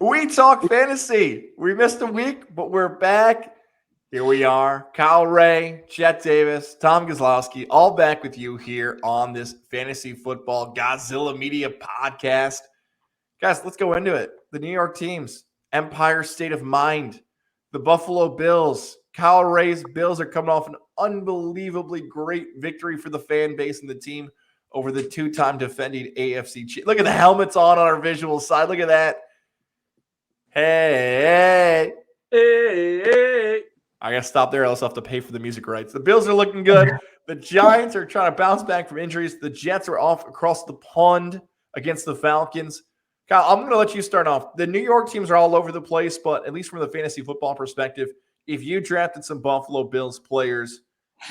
We talk fantasy. We missed a week, but we're back. Here we are. Kyle Ray, Jet Davis, Tom Gozlowski, all back with you here on this Fantasy Football Gozilla Media podcast. Guys, let's go into it. The New York teams, Empire State of Mind, the Buffalo Bills. Kyle Ray's Bills are coming off an unbelievably great victory for the fan base and the team over the two-time defending AFC champ. Look at the helmets on our visual side. Look at that. Hey. I got to stop there, else I'll have to pay for the music rights. The Bills are looking good. The Giants are trying to bounce back from injuries. The Jets are off across the pond against the Falcons. Kyle, I'm going to let you start off. The New York teams are all over the place, but at least from the fantasy football perspective, if you drafted some Buffalo Bills players,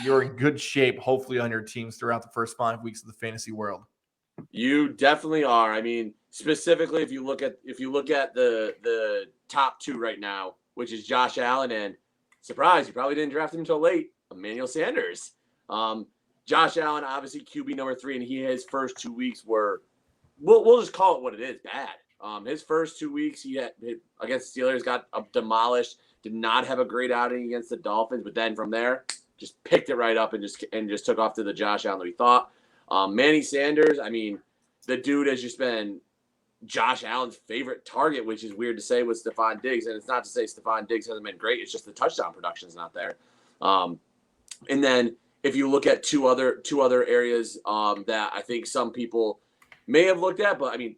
you're in good shape, hopefully, on your teams throughout the first 5 weeks of the fantasy world. You definitely are. I mean, specifically, if you look at the top two right now, which is Josh Allen and, surprise, you probably didn't draft him until late, Emmanuel Sanders. Josh Allen, obviously QB number 3, and his first 2 weeks were, we'll just call it what it is, bad. His first 2 weeks he had against the Steelers got demolished. Did not have a great outing against the Dolphins, but then from there, just picked it right up and just took off to the Josh Allen that we thought. Manny Sanders, I mean, the dude has just been Josh Allen's favorite target, which is weird to say with Stephon Diggs. And it's not to say Stephon Diggs hasn't been great. It's just the touchdown production is not there. And then if you look at two other areas that I think some people may have looked at, but I mean,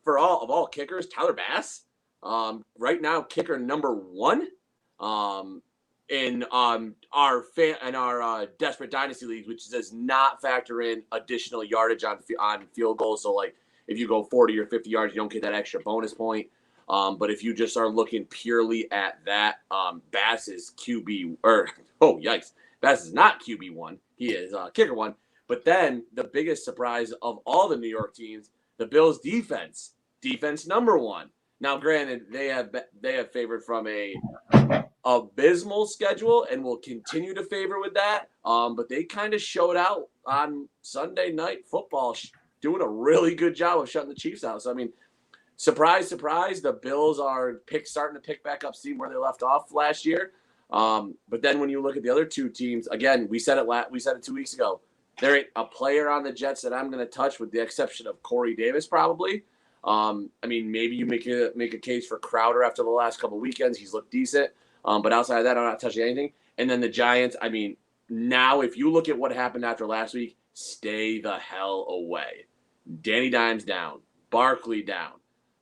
for all kickers, Tyler Bass, right now kicker number 1. In our desperate dynasty leagues, which does not factor in additional yardage on field goals. So like if you go 40 or 50 yards, you don't get that extra bonus point. But if you just are looking purely at that, Bass is QB Bass is not QB1. He is kicker 1. But then the biggest surprise of all the New York teams, the Bills defense number 1. Now, granted, they have favored from a abysmal schedule and will continue to favor with that. But they kind of showed out on Sunday Night Football, doing a really good job of shutting the Chiefs out. So, I mean, surprise, surprise, the Bills are starting to pick back up steam where they left off last year. But then when you look at the other two teams, again, we said it 2 weeks ago. There ain't a player on the Jets that I'm going to touch with the exception of Corey Davis probably. I mean, maybe you make a case for Crowder after the last couple of weekends. He's looked decent. But outside of that, I'm not touching anything. And then the Giants, I mean, now if you look at what happened after last week, stay the hell away. Danny Dimes down. Barkley down.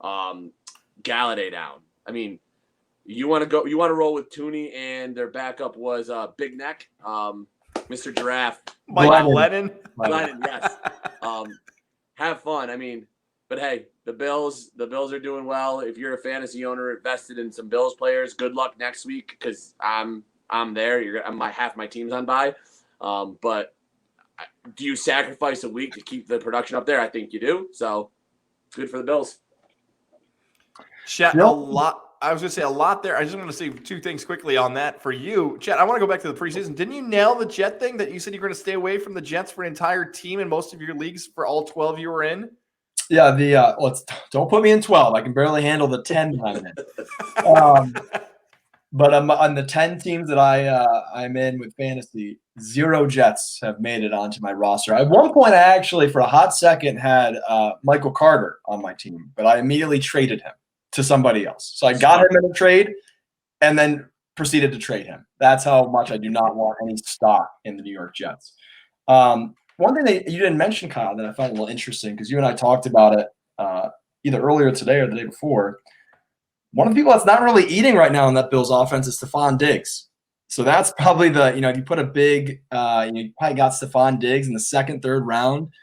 Galladay down. I mean, you want to roll with Tooney, and their backup was Big Neck, Mr. Giraffe. Mike Lennon, yes. Have fun. I mean, but hey, the Bills are doing well. If you're a fantasy owner invested in some Bills players, good luck next week because I'm there. Half my team's on bye. But do you sacrifice a week to keep the production up there? I think you do. So good for the Bills. Chet, a lot. I was going to say a lot there. I just want to say 2 things quickly on that for you. Chet, I want to go back to the preseason. Didn't you nail the Jet thing that you said you're going to stay away from the Jets for an entire team in most of your leagues for all 12 you were in? Yeah, don't put me in 12. I can barely handle the 10 I'm in. But on the 10 teams that I'm in with fantasy, 0 Jets have made it onto my roster. At one point, I actually, for a hot second, had Michael Carter on my team, but I immediately traded him to somebody else. So I got him in a trade and then proceeded to trade him. That's how much I do not want any stock in the New York Jets. One thing that you didn't mention, Kyle, that I found a little interesting, because you and I talked about it either earlier today or the day before. One of the people that's not really eating right now in that Bills offense is Stephon Diggs. So that's probably if you put a big, you probably got Stephon Diggs in the 2nd, 3rd round,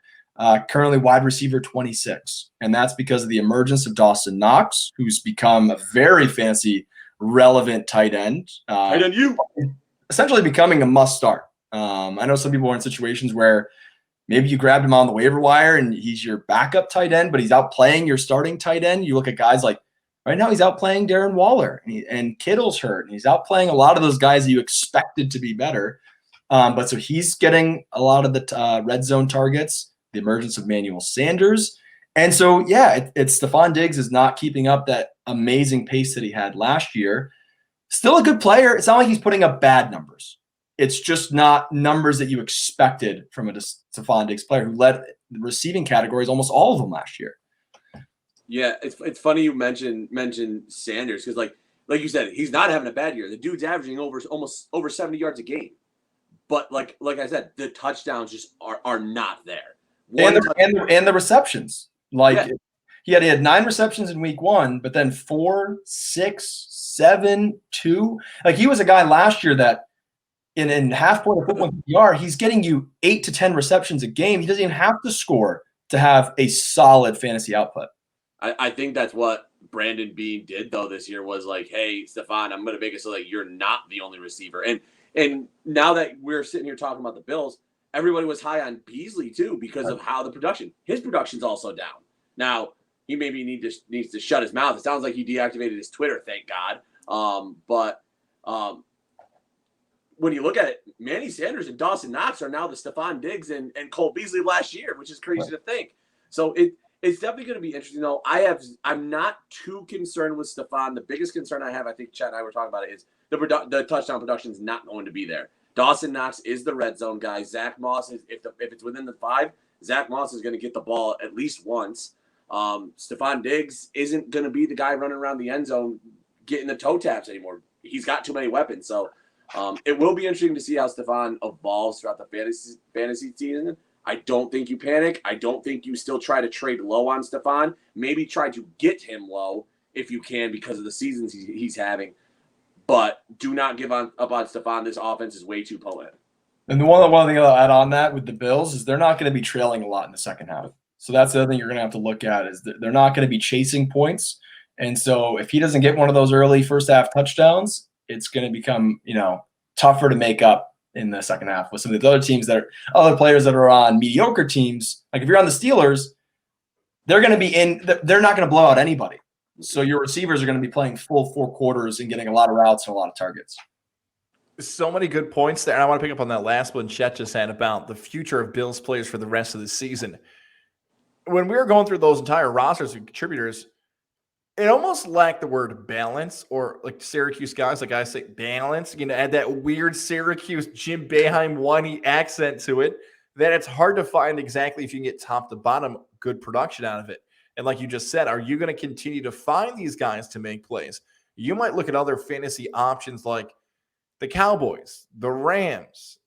currently wide receiver 26. And that's because of the emergence of Dawson Knox, who's become a very fancy, relevant tight end. Essentially becoming a must start. I know some people are in situations where maybe you grabbed him on the waiver wire and he's your backup tight end, but he's outplaying your starting tight end. You look at guys like right now, he's outplaying Darren Waller and Kittle's hurt. And he's outplaying a lot of those guys that you expected to be better. But so he's getting a lot of the red zone targets, the emergence of Emmanuel Sanders. And so, it's Stephon Diggs is not keeping up that amazing pace that he had last year. Still a good player. It's not like he's putting up bad numbers. It's just not numbers that you expected from a Stephon Diggs player who led the receiving categories, almost all of them last year. Yeah, it's funny you mentioned Sanders because like you said, he's not having a bad year. The dude's averaging almost over 70 yards a game. But like I said, the touchdowns just are not there. And the receptions. He had 9 receptions in week 1, but then 4, 6, 7, 2. Like he was a guy last year that in half point of football PPR, he's getting you 8 to 10 receptions a game. He doesn't even have to score to have a solid fantasy output. I think that's what Brandon Beane did though this year was like, hey, Stephon, I'm going to make it so that you're not the only receiver. And now that we're sitting here talking about the Bills, everybody was high on Beasley too because of how his production's also down. Now he maybe needs to shut his mouth. It sounds like he deactivated his Twitter, thank God. But when you look at it, Manny Sanders and Dawson Knox are now the Stephon Diggs and Cole Beasley last year, which is crazy to think. So it's definitely going to be interesting, though. I'm not too concerned with Stephon. The biggest concern I have, I think Chet and I were talking about it, is the touchdown production is not going to be there. Dawson Knox is the red zone guy. Zach Moss is if it's within the 5, Zach Moss is going to get the ball at least once. Stephon Diggs isn't going to be the guy running around the end zone getting the toe taps anymore. He's got too many weapons. So it will be interesting to see how Stephon evolves throughout the fantasy season. I don't think you panic. I don't think you still try to trade low on Stephon. Maybe try to get him low if you can because of the seasons he's having. But do not give up on Stephon. This offense is way too potent. And the one thing I'll add on that with the Bills is they're not going to be trailing a lot in the second half. So that's the other thing you're going to have to look at is that they're not going to be chasing points. And so if he doesn't get one of those early first half touchdowns, it's going to become, tougher to make up in the second half with some of the other teams other players that are on mediocre teams. Like if you're on the Steelers, they're not going to blow out anybody. So your receivers are going to be playing full 4 quarters and getting a lot of routes and a lot of targets. So many good points there. And I want to pick up on that last one Chet just had about the future of Bills players for the rest of the season. When we were going through those entire rosters of contributors, it almost lacked the word balance, or like Syracuse guys, like I say, balance. Add that weird Syracuse Jim Boeheim whiny accent to it, that it's hard to find exactly if you can get top to bottom good production out of it. And like you just said, are you going to continue to find these guys to make plays? You might look at other fantasy options like the Cowboys, the Rams,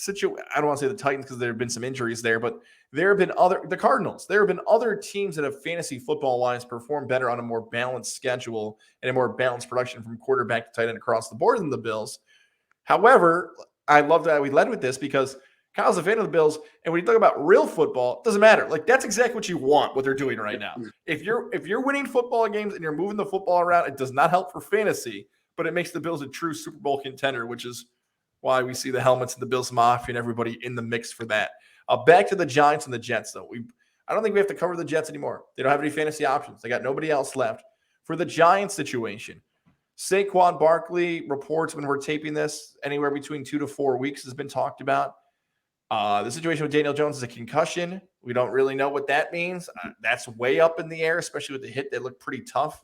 I don't want to say the Titans because there have been some injuries there, but there have been the Cardinals. There have been other teams that have fantasy football wise performed better on a more balanced schedule and a more balanced production from quarterback to tight end across the board than the Bills. However, I love that we led with this because Kyle's a fan of the Bills, and when you talk about real football, it doesn't matter. Like that's exactly what you want, what they're doing right now. If you're winning football games and you're moving the football around, it does not help for fantasy, but it makes the Bills a true Super Bowl contender, which is why we see the helmets and the Bills Mafia and everybody in the mix for that. Back to the Giants and the Jets, though. I don't think we have to cover the Jets anymore. They don't have any fantasy options. They got nobody else left. For the Giants situation, Saquon Barkley reports when we're taping this, anywhere between 2 to 4 weeks has been talked about. The situation with Daniel Jones is a concussion. We don't really know what that means. That's way up in the air, especially with the hit. They look pretty tough.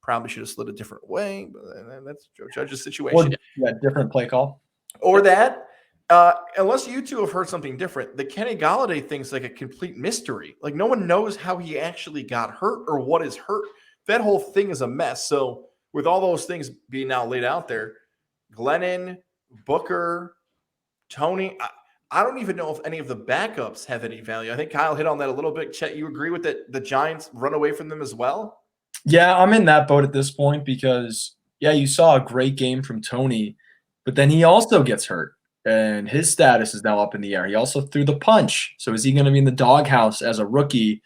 Probably should have slid a different way, but that's Joe Judge's situation. Different play call. Or that, unless you two have heard something different, the Kenny Golladay thing's like a complete mystery. Like no one knows how he actually got hurt or what is hurt. That whole thing is a mess. So with all those things being now laid out there, Glennon, Booker, Tony, I don't even know if any of the backups have any value. I think Kyle hit on that a little bit. Chet, you agree with that? The Giants run away from them as well? Yeah, I'm in that boat at this point because, you saw a great game from Tony, but then he also gets hurt, and his status is now up in the air. He also threw the punch. So is he going to be in the doghouse as a rookie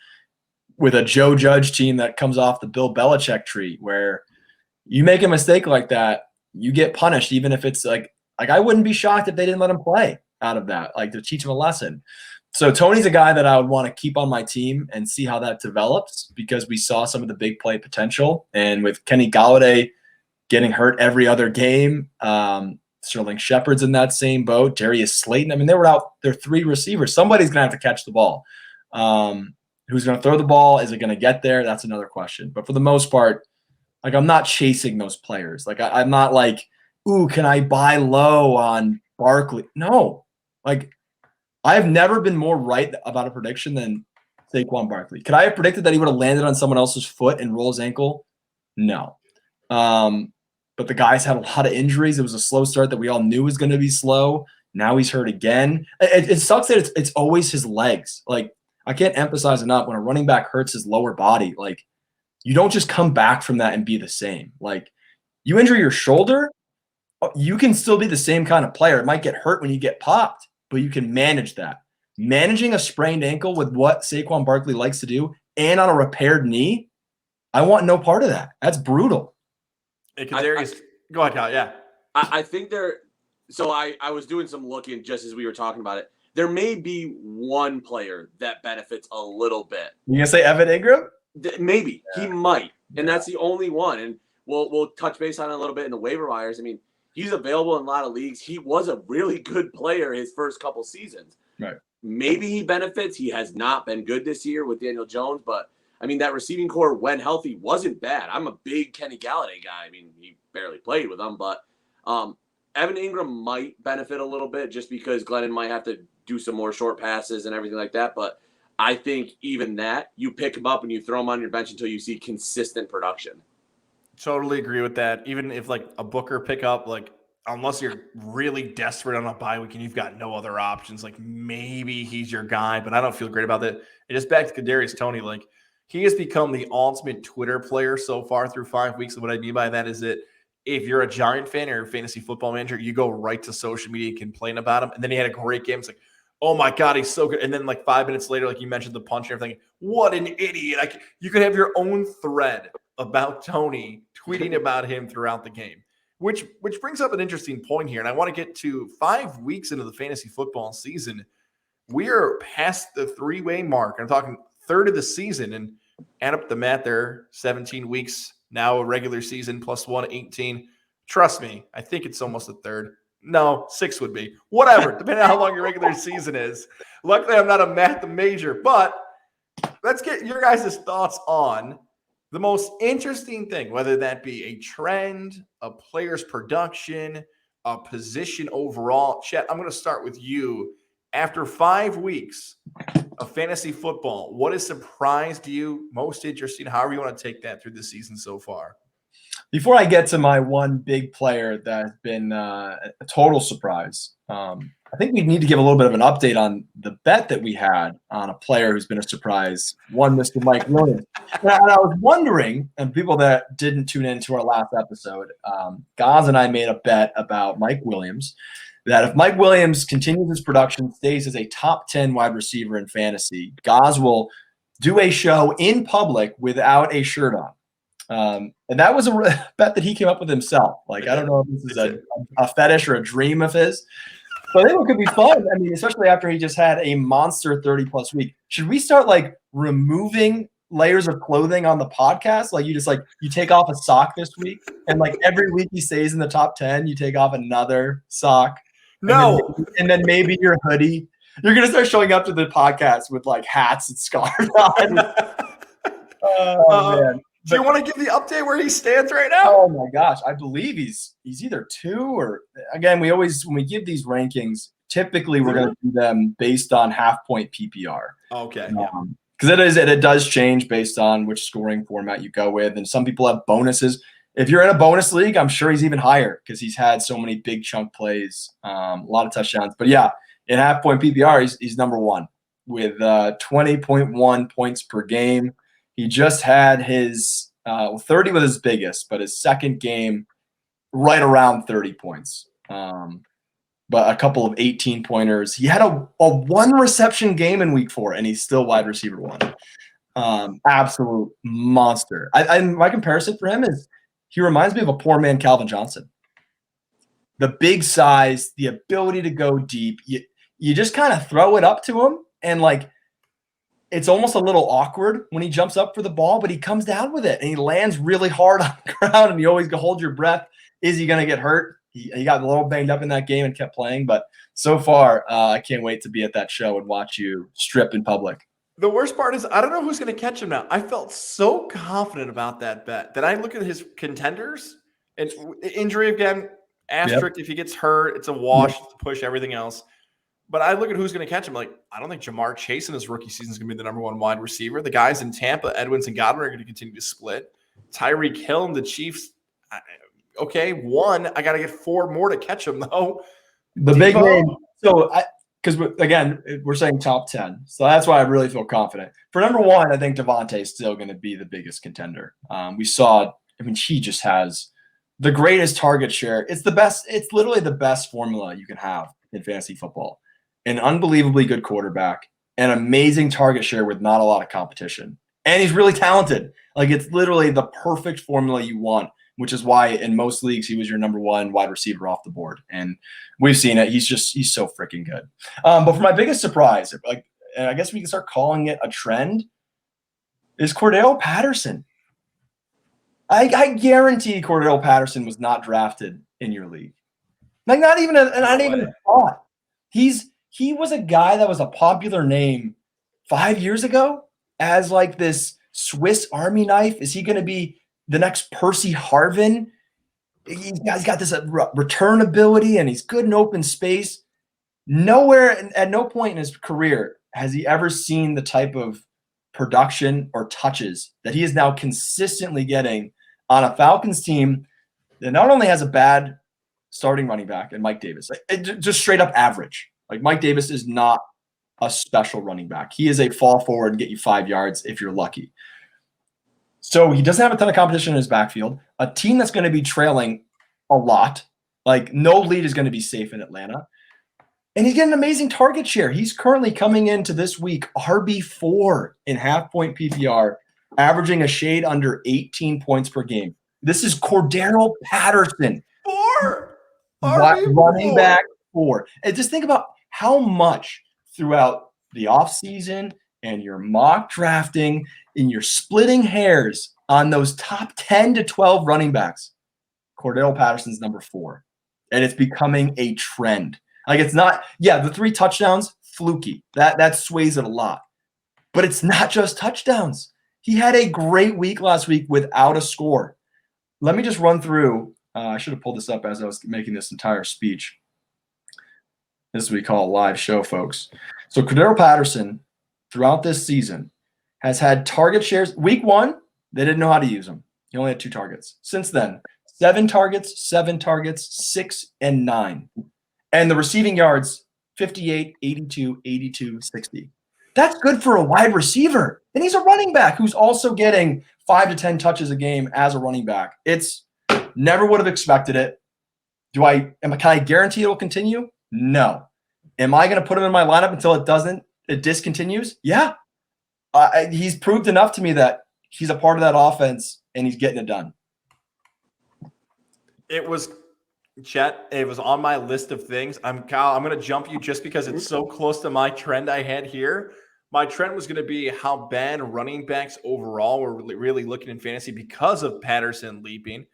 with a Joe Judge team that comes off the Bill Belichick tree where you make a mistake like that, you get punished, even if it's like I wouldn't be shocked if they didn't let him play out of that, like to teach him a lesson. So Tony's a guy that I would want to keep on my team and see how that develops because we saw some of the big play potential. And with Kenny Golladay getting hurt every other game, Sterling Shepard's in that same boat, Darius Slayton. I mean, they were out their 3 receivers. Somebody's going to have to catch the ball. Who's going to throw the ball? Is it going to get there? That's another question. But for the most part, like, I'm not chasing those players. Like, I'm not like, ooh, can I buy low on Barkley? No. Like, I've never been more right about a prediction than Saquon Barkley. Could I have predicted that he would have landed on someone else's foot and roll his ankle? No. But the guy's had a lot of injuries. It was a slow start that we all knew was going to be slow. Now he's hurt again. It sucks that it's always his legs. Like, I can't emphasize enough, when a running back hurts his lower body, like, you don't just come back from that and be the same. Like, you injure your shoulder, you can still be the same kind of player. It might get hurt when you get popped, but you can manage that. Managing a sprained ankle with what Saquon Barkley likes to do and on a repaired knee, I want no part of that. That's brutal. Hey, go ahead, Kyle. Yeah. I think so I was doing some looking just as we were talking about it. There may be one player that benefits a little bit. You gonna say Evan Ingram? Maybe. Yeah. He might. And that's the only one. And we'll touch base on it a little bit in the waiver wires. I mean, he's available in a lot of leagues. He was a really good player his first couple seasons. Right. Maybe he benefits. He has not been good this year with Daniel Jones, but I mean, that receiving core, when healthy, wasn't bad. I'm a big Kenny Galladay guy. I mean, he barely played with him, but Evan Ingram might benefit a little bit just because Glennon might have to do some more short passes and everything like that. But I think even that, you pick him up and you throw him on your bench until you see consistent production. Totally agree with that. Even if like a Booker pickup, like, unless you're really desperate on a bye week and you've got no other options, like, maybe he's your guy, but I don't feel great about that. And just back to Kadarius Toney, like, he has become the ultimate Twitter player so far through 5 weeks. And what I mean by that is that if you're a Giant fan or a fantasy football manager, you go right to social media and complain about him. And then he had a great game. It's like, oh my God, he's so good. And then like 5 minutes later, like you mentioned the punch and everything, what an idiot. Like, you could have your own thread about Toney tweeting about him throughout the game, which brings up an interesting point here. And I want to get to 5 weeks into the fantasy football season. We are past the 3-way mark. I'm talking third of the season, and add up the math there, 17 weeks now, a regular season plus 1, 18. Trust me, I think it's almost a third. No, 6 would be. Whatever, depending on how long your regular season is. Luckily, I'm not a math major, but let's get your guys' thoughts on the most interesting thing, whether that be a trend, a player's production, a position overall. Chet, I'm going to start with you. After 5 weeks of fantasy football, what has surprised you, most interesting, however you want to take that through the season so far? Before I get to my one big player that's been a total surprise, I think we need to give a little bit of an update on the bet that we had on a player who's been a surprise, one Mr. Mike Williams. And I was wondering, and people that didn't tune into our last episode, Goz and I made a bet about Mike Williams, that if Mike Williams continues his production, stays as a top 10 wide receiver in fantasy, Goz will do a show in public without a shirt on. And that was a bet that he came up with himself. Like, I don't know if this is a fetish or a dream of his, but I think it could be fun. I mean, especially after he just had a monster 30-plus week. Should we start, like, removing layers of clothing on the podcast? Like, you take off a sock this week, and, like, every week he stays in the top 10, you take off another sock. No. And then maybe your hoodie. You're going to start showing up to the podcast with, like, hats and scarves on. Man. Do you want to give the update where he stands right now? Oh my gosh, I believe he's either 2 or, again, when we give these rankings, typically we're going to do them based on half-point PPR. Okay. Because it does change based on which scoring format you go with, and some people have bonuses. If you're in a bonus league, I'm sure he's even higher because he's had so many big chunk plays, a lot of touchdowns. But yeah, in half-point PPR, he's number 1 with 20.1 points per game. He just had his 30 was his biggest, but his second game right around 30 points. But a couple of 18-pointers. He had a 1-reception game in week 4, and he's still wide receiver 1. Absolute monster. My comparison for him is he reminds me of a poor man Calvin Johnson. The big size, the ability to go deep. You just kind of throw it up to him, and like, it's almost a little awkward when he jumps up for the ball, but he comes down with it and he lands really hard on the ground, and you always go hold your breath. Is he going to get hurt? He got a little banged up in that game and kept playing, but so far I can't wait to be at that show and watch you strip in public. The worst part is I don't know who's going to catch him now. I felt so confident about that bet that I look at his contenders and injury again, asterisk. If he gets hurt, it's a wash to push everything else. But I look at who's going to catch him. Like, I don't think Jamar Chase in his rookie season is going to be the number one wide receiver. The guys in Tampa, Edwards and Godwin, are going to continue to split. Tyreek Hill and the Chiefs. Okay, one. I got to get 4 more to catch him, though. The big name. So, because again, we're saying top 10. So that's why I really feel confident. For number 1, I think Damonte is still going to be the biggest contender. We saw, he just has the greatest target share. It's the best. It's literally the best formula you can have in fantasy football. An unbelievably good quarterback, an amazing target share with not a lot of competition. And he's really talented. Like, it's literally the perfect formula you want, which is why in most leagues he was your number 1 wide receiver off the board. And we've seen it. He's so freaking good. But for my biggest surprise, and I guess we can start calling it a trend, is Cordell Patterson. I guarantee Cordell Patterson was not drafted in your league. Like, not even a thought. He was a guy that was a popular name 5 years ago as like this Swiss Army knife. Is he going to be the next Percy Harvin? He's got this return ability, and he's good in open space. Nowhere, at no point in his career has he ever seen the type of production or touches that he is now consistently getting on a Falcons team that not only has a bad starting running back and Mike Davis, just straight up average. Like, Mike Davis is not a special running back. He is a fall forward and get you 5 yards if you're lucky. So he doesn't have a ton of competition in his backfield. A team that's going to be trailing a lot. Like, no lead is going to be safe in Atlanta. And he's getting an amazing target share. He's currently coming into this week RB4 in half-point PPR, averaging a shade under 18 points per game. This is Cordero Patterson. 4. Running back 4. And just think about how much throughout the offseason and your mock drafting and you're splitting hairs on those top 10 to 12 running backs. Cordell Patterson's number 4. And it's becoming a trend. Like, it's not, the 3 touchdowns, fluky. That sways it a lot. But it's not just touchdowns. He had a great week last week without a score. Let me just run through. I should have pulled this up as I was making this entire speech. This is what we call a live show, folks. So Cordero Patterson, throughout this season, has had target shares. Week 1, they didn't know how to use him. He only had 2 targets. Since then, 7 targets, 6, and 9. And the receiving yards, 58, 82, 82, 60. That's good for a wide receiver. And he's a running back who's also getting 5 to 10 touches a game as a running back. It's never would have expected it. Can I guarantee it will continue? No. Am I going to put him in my lineup until it discontinues? Yeah. He's proved enough to me that he's a part of that offense and he's getting it done. It was on my list of things. Kyle, I'm going to jump you just because it's so close to my trend I had here. My trend was going to be how bad running backs overall were really looking in fantasy because of Patterson leaping.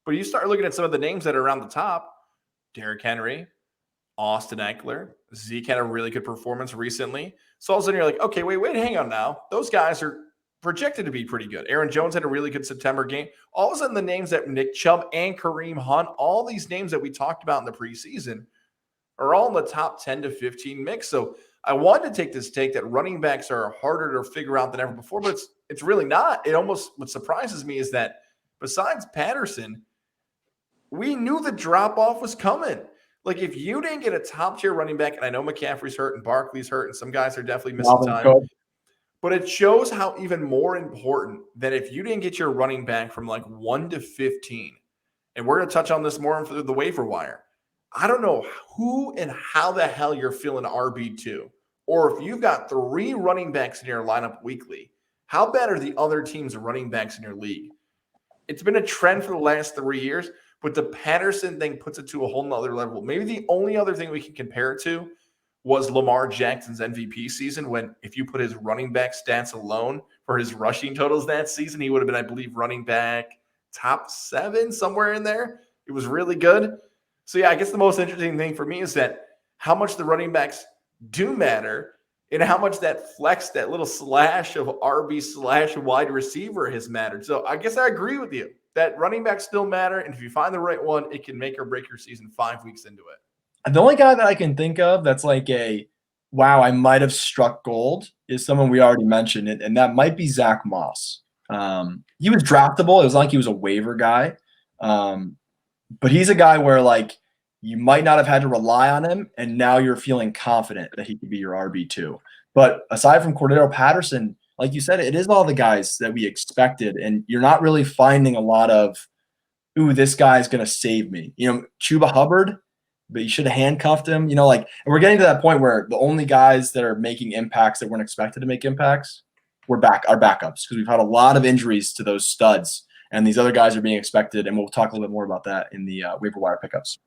But you start looking at some of the names that are around the top. Derrick Henry, Austin Eckler, Zeke had a really good performance recently. So all of a sudden you're like, okay, wait, hang on now. Those guys are projected to be pretty good. Aaron Jones had a really good September game. All of a sudden the names that Nick Chubb and Kareem Hunt, all these names that we talked about in the preseason are all in the top 10 to 15 mix. So I wanted to take this take that running backs are harder to figure out than ever before, but it's really not. What surprises me is that besides Patterson, we knew the drop-off was coming. Like, if you didn't get a top-tier running back, and I know McCaffrey's hurt and Barkley's hurt and some guys are definitely missing time, but it shows how even more important that if you didn't get your running back from like 1 to 15, and we're going to touch on this more through the waiver wire, I don't know who and how the hell you're feeling RB2. Or if you've got 3 running backs in your lineup weekly, how bad are the other teams' running backs in your league? It's been a trend for the last 3 years, but the Patterson thing puts it to a whole nother level. Maybe the only other thing we can compare it to was Lamar Jackson's MVP season, when if you put his running back stats alone for his rushing totals that season, he would have been, I believe, running back top 7, somewhere in there. It was really good. So, yeah, I guess the most interesting thing for me is that how much the running backs do matter. and how much that flex, that little slash of RB slash wide receiver has mattered. So I guess I agree with you that running backs still matter. And if you find the right one, it can make or break your season 5 weeks into it. The only guy that I can think of that's like wow, I might have struck gold is someone we already mentioned, and that might be Zach Moss. He was draftable. It was like he was a waiver guy. But he's a guy where like you might not have had to rely on him, and now you're feeling confident that he could be your RB2. But aside from Cordero Patterson, like you said, it is all the guys that we expected, and you're not really finding a lot of, ooh, this guy's going to save me. Chuba Hubbard, but you should have handcuffed him. And we're getting to that point where the only guys that are making impacts that weren't expected to make impacts are backups, because we've had a lot of injuries to those studs, and these other guys are being expected, and we'll talk a little bit more about that in the waiver wire pickups.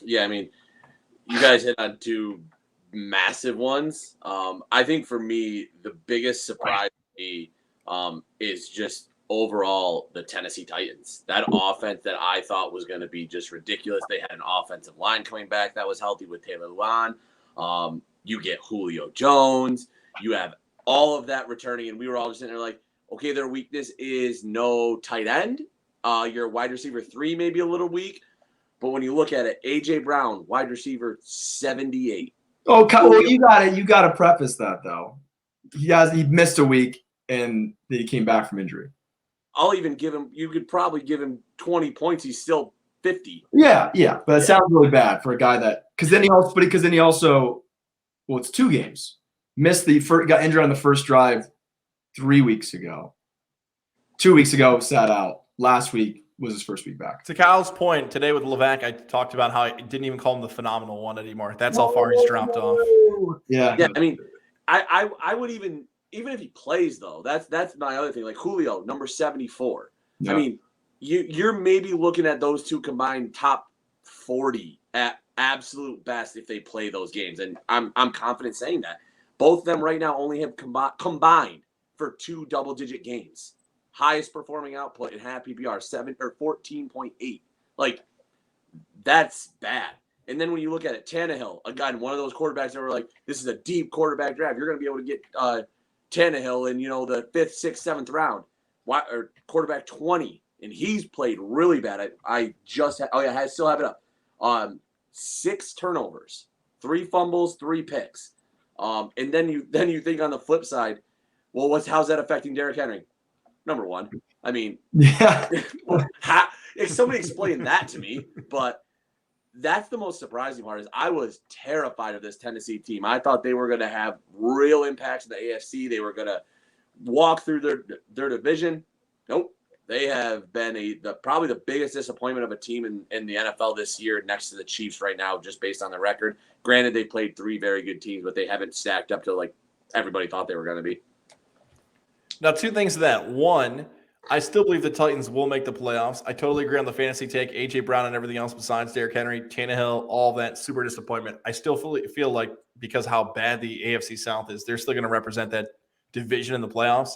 Yeah, I mean, you guys hit on two massive ones. I think for me, the biggest surprise to me is just overall the Tennessee Titans. That offense that I thought was going to be just ridiculous. They had an offensive line coming back that was healthy with Taylor Lewan. You get Julio Jones. You have all of that returning, and we were all just sitting there like, okay, their weakness is no tight end. Your wide receiver 3 may be a little weak. But when you look at it, A.J. Brown, wide receiver 78. Oh, well, you got to preface that, though. He missed a week, and he came back from injury. I'll even give him – you could probably give him 20 points. He's still 50. Yeah. But it sounds really bad for a guy that – because then he also – well, it's 2 games. Got injured on the first drive 3 weeks ago. 2 weeks ago, sat out. Last week was his first week back. To Kyle's point, today with Levac, I talked about how I didn't even call him the phenomenal one anymore. That's how far he's dropped off. Yeah. I mean, I would even if he plays, though, that's my other thing. Like Julio, number 74. Yeah. I mean, you're maybe looking at those two combined top 40 at absolute best if they play those games. And I'm confident saying that. Both of them right now only have combined for 2 double-digit games. Highest performing output in half PPR, 14.8. Like, that's bad. And then when you look at it, Tannehill, again, one of those quarterbacks that were like, this is a deep quarterback draft. You're going to be able to get Tannehill in, the 5th, 6th, 7th round. Or quarterback 20, and he's played really bad. I still have it up. 6 turnovers, 3 fumbles, 3 picks. And then you think on the flip side, well, how's that affecting Derrick Henry? Number 1. I mean, yeah. If somebody explained that to me, but that's the most surprising part is I was terrified of this Tennessee team. I thought they were going to have real impacts in the AFC. They were going to walk through their division. Nope. They have been probably the biggest disappointment of a team in the NFL this year next to the Chiefs right now, just based on the record. Granted, they played 3 very good teams, but they haven't stacked up to like everybody thought they were going to be. Now, 2 things to that. 1, I still believe the Titans will make the playoffs. I totally agree on the fantasy take. A.J. Brown and everything else besides Derrick Henry, Tannehill, all that super disappointment. I still feel like because how bad the AFC South is, they're still going to represent that division in the playoffs.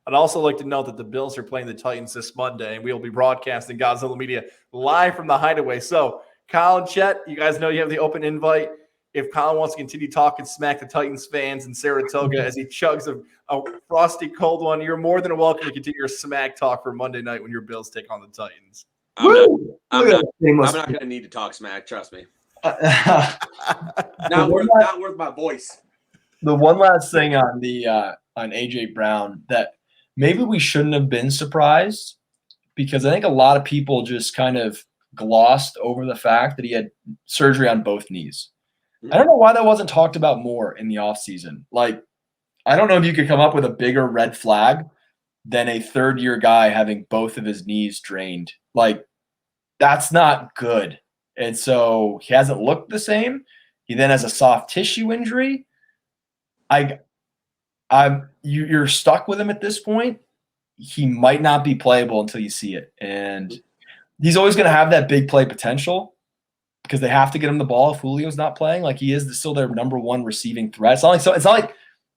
I'd also like to note that the Bills are playing the Titans this Monday, and we will be broadcasting Gozilla Media live from the Hideaway. So, Kyle and Chet, you guys know you have the open invite. If Kyle wants to continue talking smack to Titans fans in Saratoga as he chugs a frosty cold one, you're more than welcome to continue your smack talk for Monday night when your Bills take on the Titans. I'm not going to need to talk smack. Trust me. Not worth my voice. The one last thing on the on AJ Brown that maybe we shouldn't have been surprised, because I think a lot of people just kind of glossed over the fact that he had surgery on both knees. I don't know why that wasn't talked about more in the offseason. Like, I don't know if you could come up with a bigger red flag than a 3rd-year guy having both of his knees drained. Like, that's not good. And so he hasn't looked the same. He then has a soft tissue injury. You're stuck with him at this point. He might not be playable until you see it. And he's always going to have that big play potential, because they have to get him the ball if Julio's not playing. Like, he is still their number 1 receiving threat. It's not like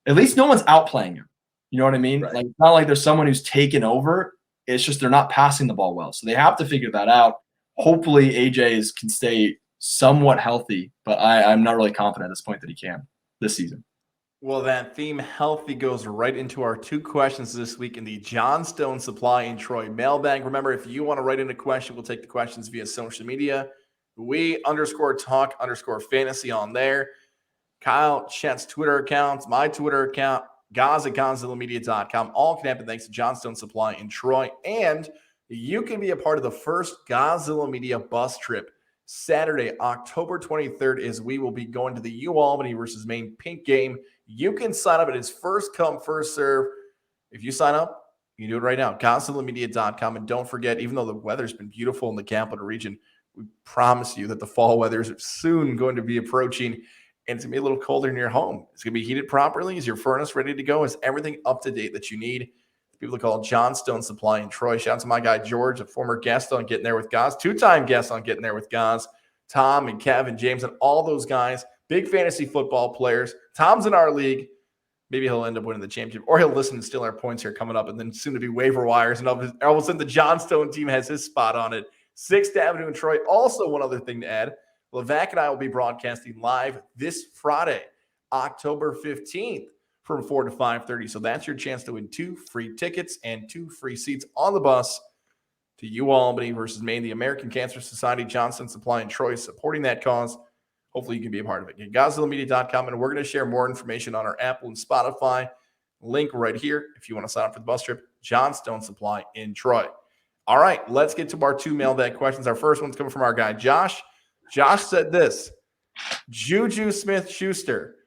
at least no one's outplaying him. You know what I mean? Right. Like, it's not like there's someone who's taken over. It's just they're not passing the ball well. So they have to figure that out. Hopefully AJ can stay somewhat healthy, but I'm not really confident at this point that he can this season. Well, that theme healthy goes right into our 2 questions this week in the Johnstone Supply in Troy mailbag. Remember, if you want to write in a question, we'll take the questions via social media. We_talk_fantasy on there. Kyle, Chet's Twitter accounts, my Twitter account, Gaz at GonzillaMedia.com. All can happen thanks to Johnstone Supply in Troy. And you can be a part of the first Gozilla Media bus trip Saturday, October 23rd, as we will be going to the U Albany versus Maine Pink game. You can sign up. It is first come, first serve. If you sign up, you can do it right now. GonzillaMedia.com. And don't forget, even though the weather's been beautiful in the capital region, we promise you that the fall weather is soon going to be approaching, and it's going to be a little colder in your home. It's going to be heated properly. Is your furnace ready to go? Is everything up to date that you need? People call Johnstone Supply in Troy. Shout out to my guy George, a former guest on Getting There with Gaz, 2-time guest on Getting There with Gaz, Tom and Kevin, James, and all those guys, big fantasy football players. Tom's in our league. Maybe he'll end up winning the championship, or he'll listen and steal our points here coming up, and then soon to be waiver wires. And all of a sudden, the Johnstone team has his spot on it. 6th Avenue in Troy. Also, one other thing to add, Levac and I will be broadcasting live this Friday, October 15th. From 4 to 5:30. So that's your chance to win 2 free tickets and 2 free seats on the bus to U Albany versus Maine. The American Cancer Society, Johnstone Supply in Troy, supporting that cause. Hopefully you can be a part of it. Get GozillaMedia.com, and we're going to share more information on our Apple and Spotify. Link right here if you want to sign up for the bus trip. Johnstone Supply in Troy. All right, let's get to our 2 mailbag questions. Our first one's coming from our guy, Josh. Josh said this: Juju Smith-Schuster,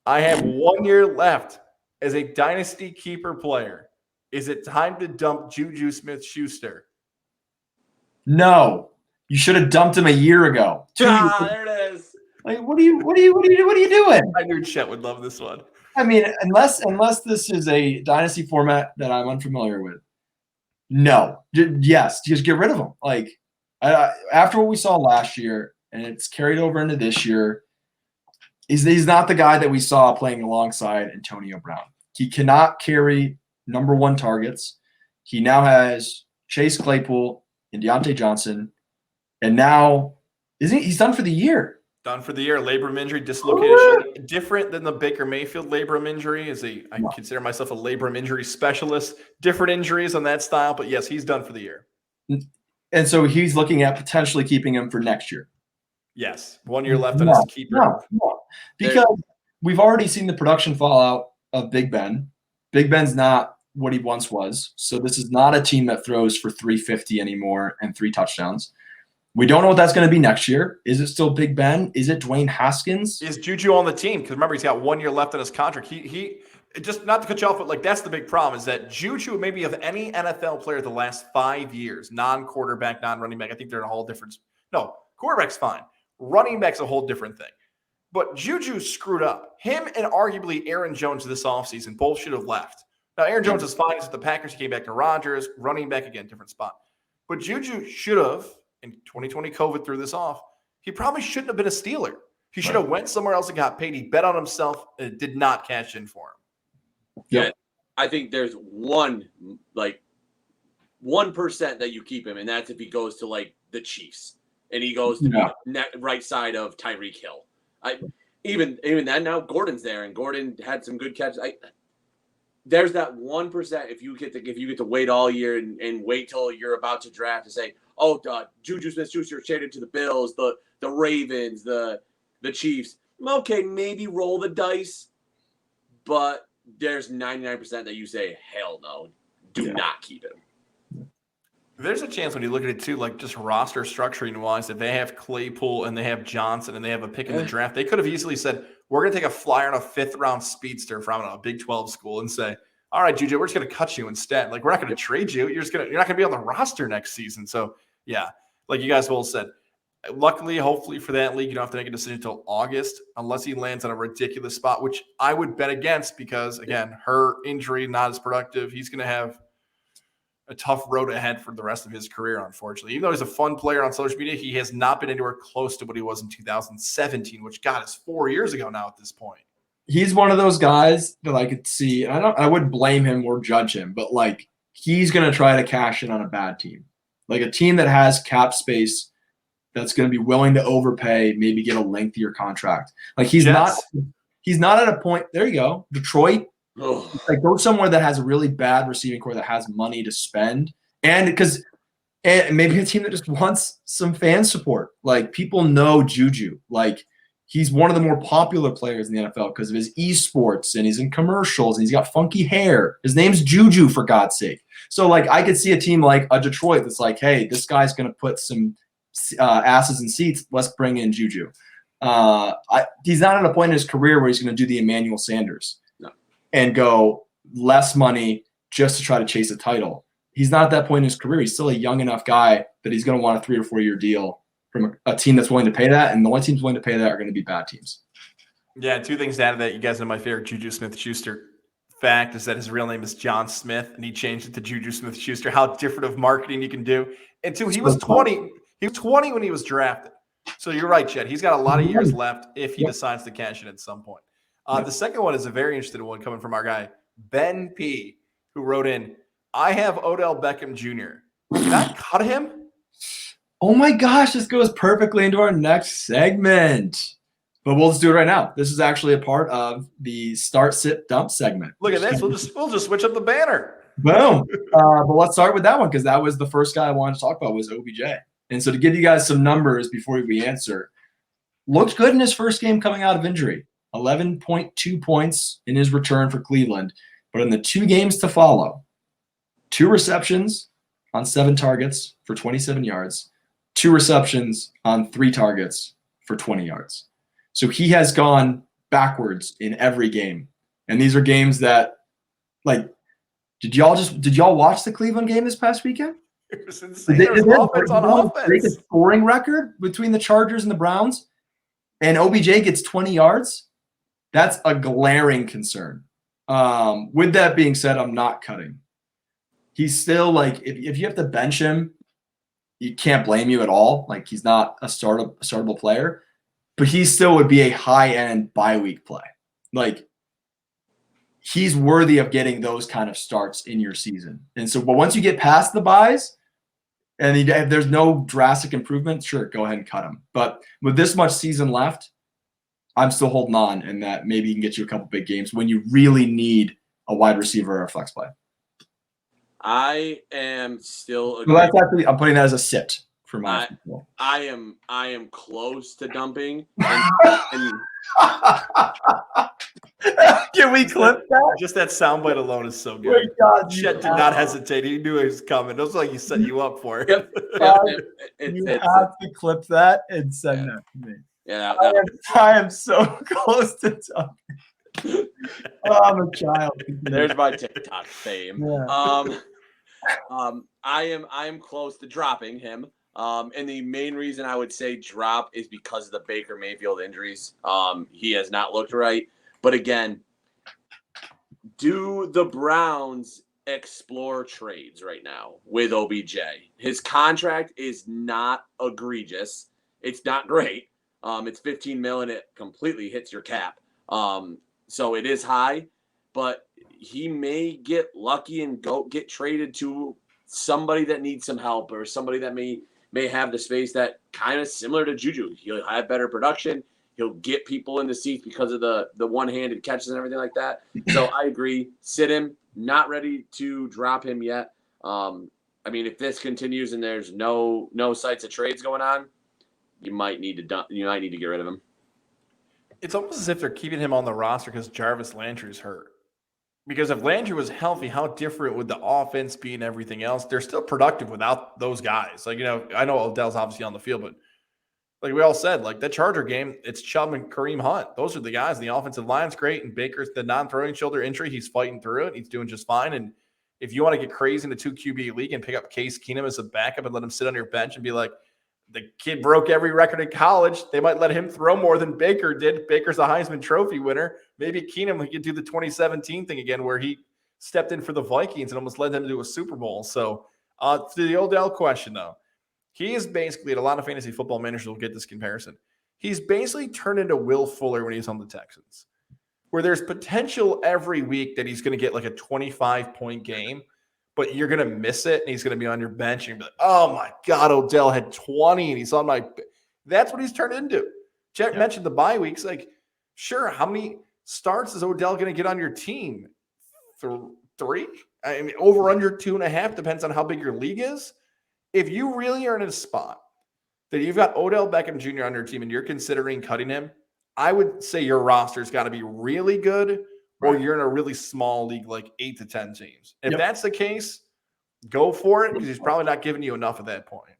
I have 1 year left as a dynasty keeper player. Is it time to dump Juju Smith-Schuster? No, you should have dumped him a year ago. There it is. Like, what are you doing? I knew Chet would love this one. I mean, unless this is a dynasty format that I'm unfamiliar with, no. Yes, just get rid of him. Like, after what we saw last year, and it's carried over into this year, he's not the guy that we saw playing alongside Antonio Brown. He cannot carry number 1 targets. He now has Chase Claypool and Deontay Johnson, and now he's done for the year. Done for the year. Labrum injury, dislocated shoulder. Different than the Baker Mayfield labrum injury. I consider myself a labrum injury specialist. Different injuries on that style, but yes, he's done for the year. And so he's looking at potentially keeping him for next year. Yes, 1 year left on his keeper. No. Because we've already seen the production fallout of Big Ben. Big Ben's not what he once was. So this is not a team that throws for 350 anymore and 3 touchdowns. We don't know what that's going to be next year. Is it still Big Ben? Is it Dwayne Haskins? Is Juju on the team? Because remember, he's got 1 year left on his contract. He just, not to cut you off, but like that's the big problem is that Juju, maybe of any NFL player the last 5 years, non-quarterback, non-running back, I think they're in a whole different. No, quarterback's fine. Running back's a whole different thing. But Juju screwed up. Him and arguably Aaron Jones this offseason both should have left. Now, Aaron Jones is fine. He's with the Packers. He came back to Rodgers. Running back, again, different spot. But Juju should have, in 2020 COVID threw this off, he probably shouldn't have been a Steeler. He should have went somewhere else and got paid. He bet on himself, and it did not cash in for him. Yeah, I think there's 1% that you keep him, and that's if he goes to like the Chiefs and he goes to the right side of Tyreek Hill. Even that now Gordon's there, and Gordon had some good catches. There's that 1% if you get to wait all year and wait till you're about to draft to say, Juju Smith-Schuster traded to the Bills, the Ravens, the Chiefs. Okay, maybe roll the dice, but there's 99% that you say, hell no, do not keep him. There's a chance when you look at it too, like just roster structuring wise, if they have Claypool and they have Johnson and they have a pick in the draft, they could have easily said, we're going to take a flyer on a 5th round speedster from a Big 12 school and say, all right, Juju, we're just going to cut you instead. Like, we're not going to trade you. You're not going to be on the roster next season. So yeah, like you guys both said, luckily, hopefully for that league, you don't have to make a decision until August, unless he lands on a ridiculous spot, which I would bet against because, again, her injury, not as productive. He's going to have a tough road ahead for the rest of his career, unfortunately. Even though he's a fun player on social media, he has not been anywhere close to what he was in 2017, which, God, is 4 years ago now at this point. He's one of those guys that I could see, and I wouldn't blame him or judge him, but, like, he's going to try to cash in on a bad team. Like a team that has cap space that's going to be willing to overpay, maybe get a lengthier contract. Like he's not he's not at a point. There you go. Detroit. Like go somewhere that has a really bad receiving core that has money to spend. And maybe a team that just wants some fan support. Like people know Juju. Like he's one of the more popular players in the NFL because of his esports and he's in commercials and he's got funky hair. His name's Juju, for God's sake. So like I could see a team like a Detroit that's like, hey, this guy's going to put some asses in seats. Let's bring in Juju. He's not at a point in his career where he's going to do the Emmanuel Sanders and go less money just to try to chase a title. He's not at that point in his career. He's still a young enough guy that he's going to want a 3 or 4 year deal from a team that's willing to pay that. And the only teams willing to pay that are going to be bad teams. Yeah, 2 things to add to that. You guys know my favorite Juju Smith-Schuster fact is that his real name is John Smith, and he changed it to Juju Smith-Schuster. How different of marketing you can do. And 2, he was 20. He was 20 when he was drafted. So you're right, Chet. He's got a lot of years left if he decides to cash in at some point. The second one is a very interesting one coming from our guy, Ben P., who wrote in, I have Odell Beckham Jr. Did I cut him? Oh my gosh, this goes perfectly into our next segment. But we'll just do it right now. This is actually a part of the start, sit, dump segment. Look at this. We'll just switch up the banner. Boom. But let's start with that one because that was the first guy I wanted to talk about was OBJ. And so to give you guys some numbers before we answer, looked good in his first game coming out of injury. 11.2 points in his return for Cleveland. But in the 2 games to follow, 2 receptions on 7 targets for 27 yards, 2 receptions on 3 targets for 20 yards. So he has gone backwards in every game. And these are games that, like, did y'all watch the Cleveland game this past weekend? It was insane. There was offense on offense. Break a scoring record between the Chargers and the Browns, and OBJ gets 20 yards. That's a glaring concern. With that being said, I'm not cutting. He's still like, if you have to bench him, you can't blame you at all. Like he's not a startable player, but he still would be a high-end bye week play. Like he's worthy of getting those kind of starts in your season. And so, but once you get past the buys and if there's no drastic improvement, sure, go ahead and cut him. But with this much season left, I'm still holding on, and that maybe he can get you a couple big games when you really need a wide receiver or a flex play. I am still. So that's actually, I'm putting that as a sit for my. I am close to dumping. Can we clip that? Just that soundbite alone is so good. God, Chet did not hesitate. He knew it was coming. It was like he set you up for it. Yep. You have to clip that and send that to me. Yeah, I am so close to dumping. Oh, I'm a child. There's my TikTok fame. Yeah. I am close to dropping him. And the main reason I would say drop is because of the Baker Mayfield injuries. He has not looked right. But again, do the Browns explore trades right now with OBJ? His contract is not egregious. It's not great. It's $15 million. It completely hits your cap. So it is high, but he may get lucky and get traded to somebody that needs some help or somebody that may have the space that kind of similar to Juju. He'll have better production. He'll get people in the seats because of the one-handed catches and everything like that. So I agree. Sit him. Not ready to drop him yet. I mean, if this continues and there's no sites of trades going on, you might need to get rid of him. It's almost as if they're keeping him on the roster because Jarvis Landry's hurt. Because if Landry was healthy, how different would the offense be and everything else? They're still productive without those guys. Like, I know Odell's obviously on the field, but like we all said, like that Charger game, it's Chubb and Kareem Hunt. Those are the guys. The offensive line's great, and Baker's the non-throwing shoulder injury. He's fighting through it. He's doing just fine. And if you want to get crazy in the 2 QB league and pick up Case Keenum as a backup and let him sit on your bench and be like, the kid broke every record in college, they might let him throw more than Baker did. Baker's a Heisman Trophy winner. Maybe Keenum could do the 2017 thing again where he stepped in for the Vikings and almost led them to a Super Bowl. So to the Odell question, though, he is basically, and a lot of fantasy football managers will get this comparison, he's basically turned into Will Fuller when he's on the Texans, where there's potential every week that he's going to get like a 25-point game, but you're going to miss it, and he's going to be on your bench, and you're going to be like, oh, my God, Odell had 20, and he's on my – that's what he's turned into. Chet mentioned the bye weeks. Like, sure, how many starts is Odell going to get on your team? 3? I mean, over under 2.5 depends on how big your league is. If you really are in a spot that you've got Odell Beckham Jr. on your team and you're considering cutting him, I would say your roster's got to be really good, or you're in a really small league, like 8 to 10 teams. If that's the case, go for it, because he's probably not giving you enough at that point.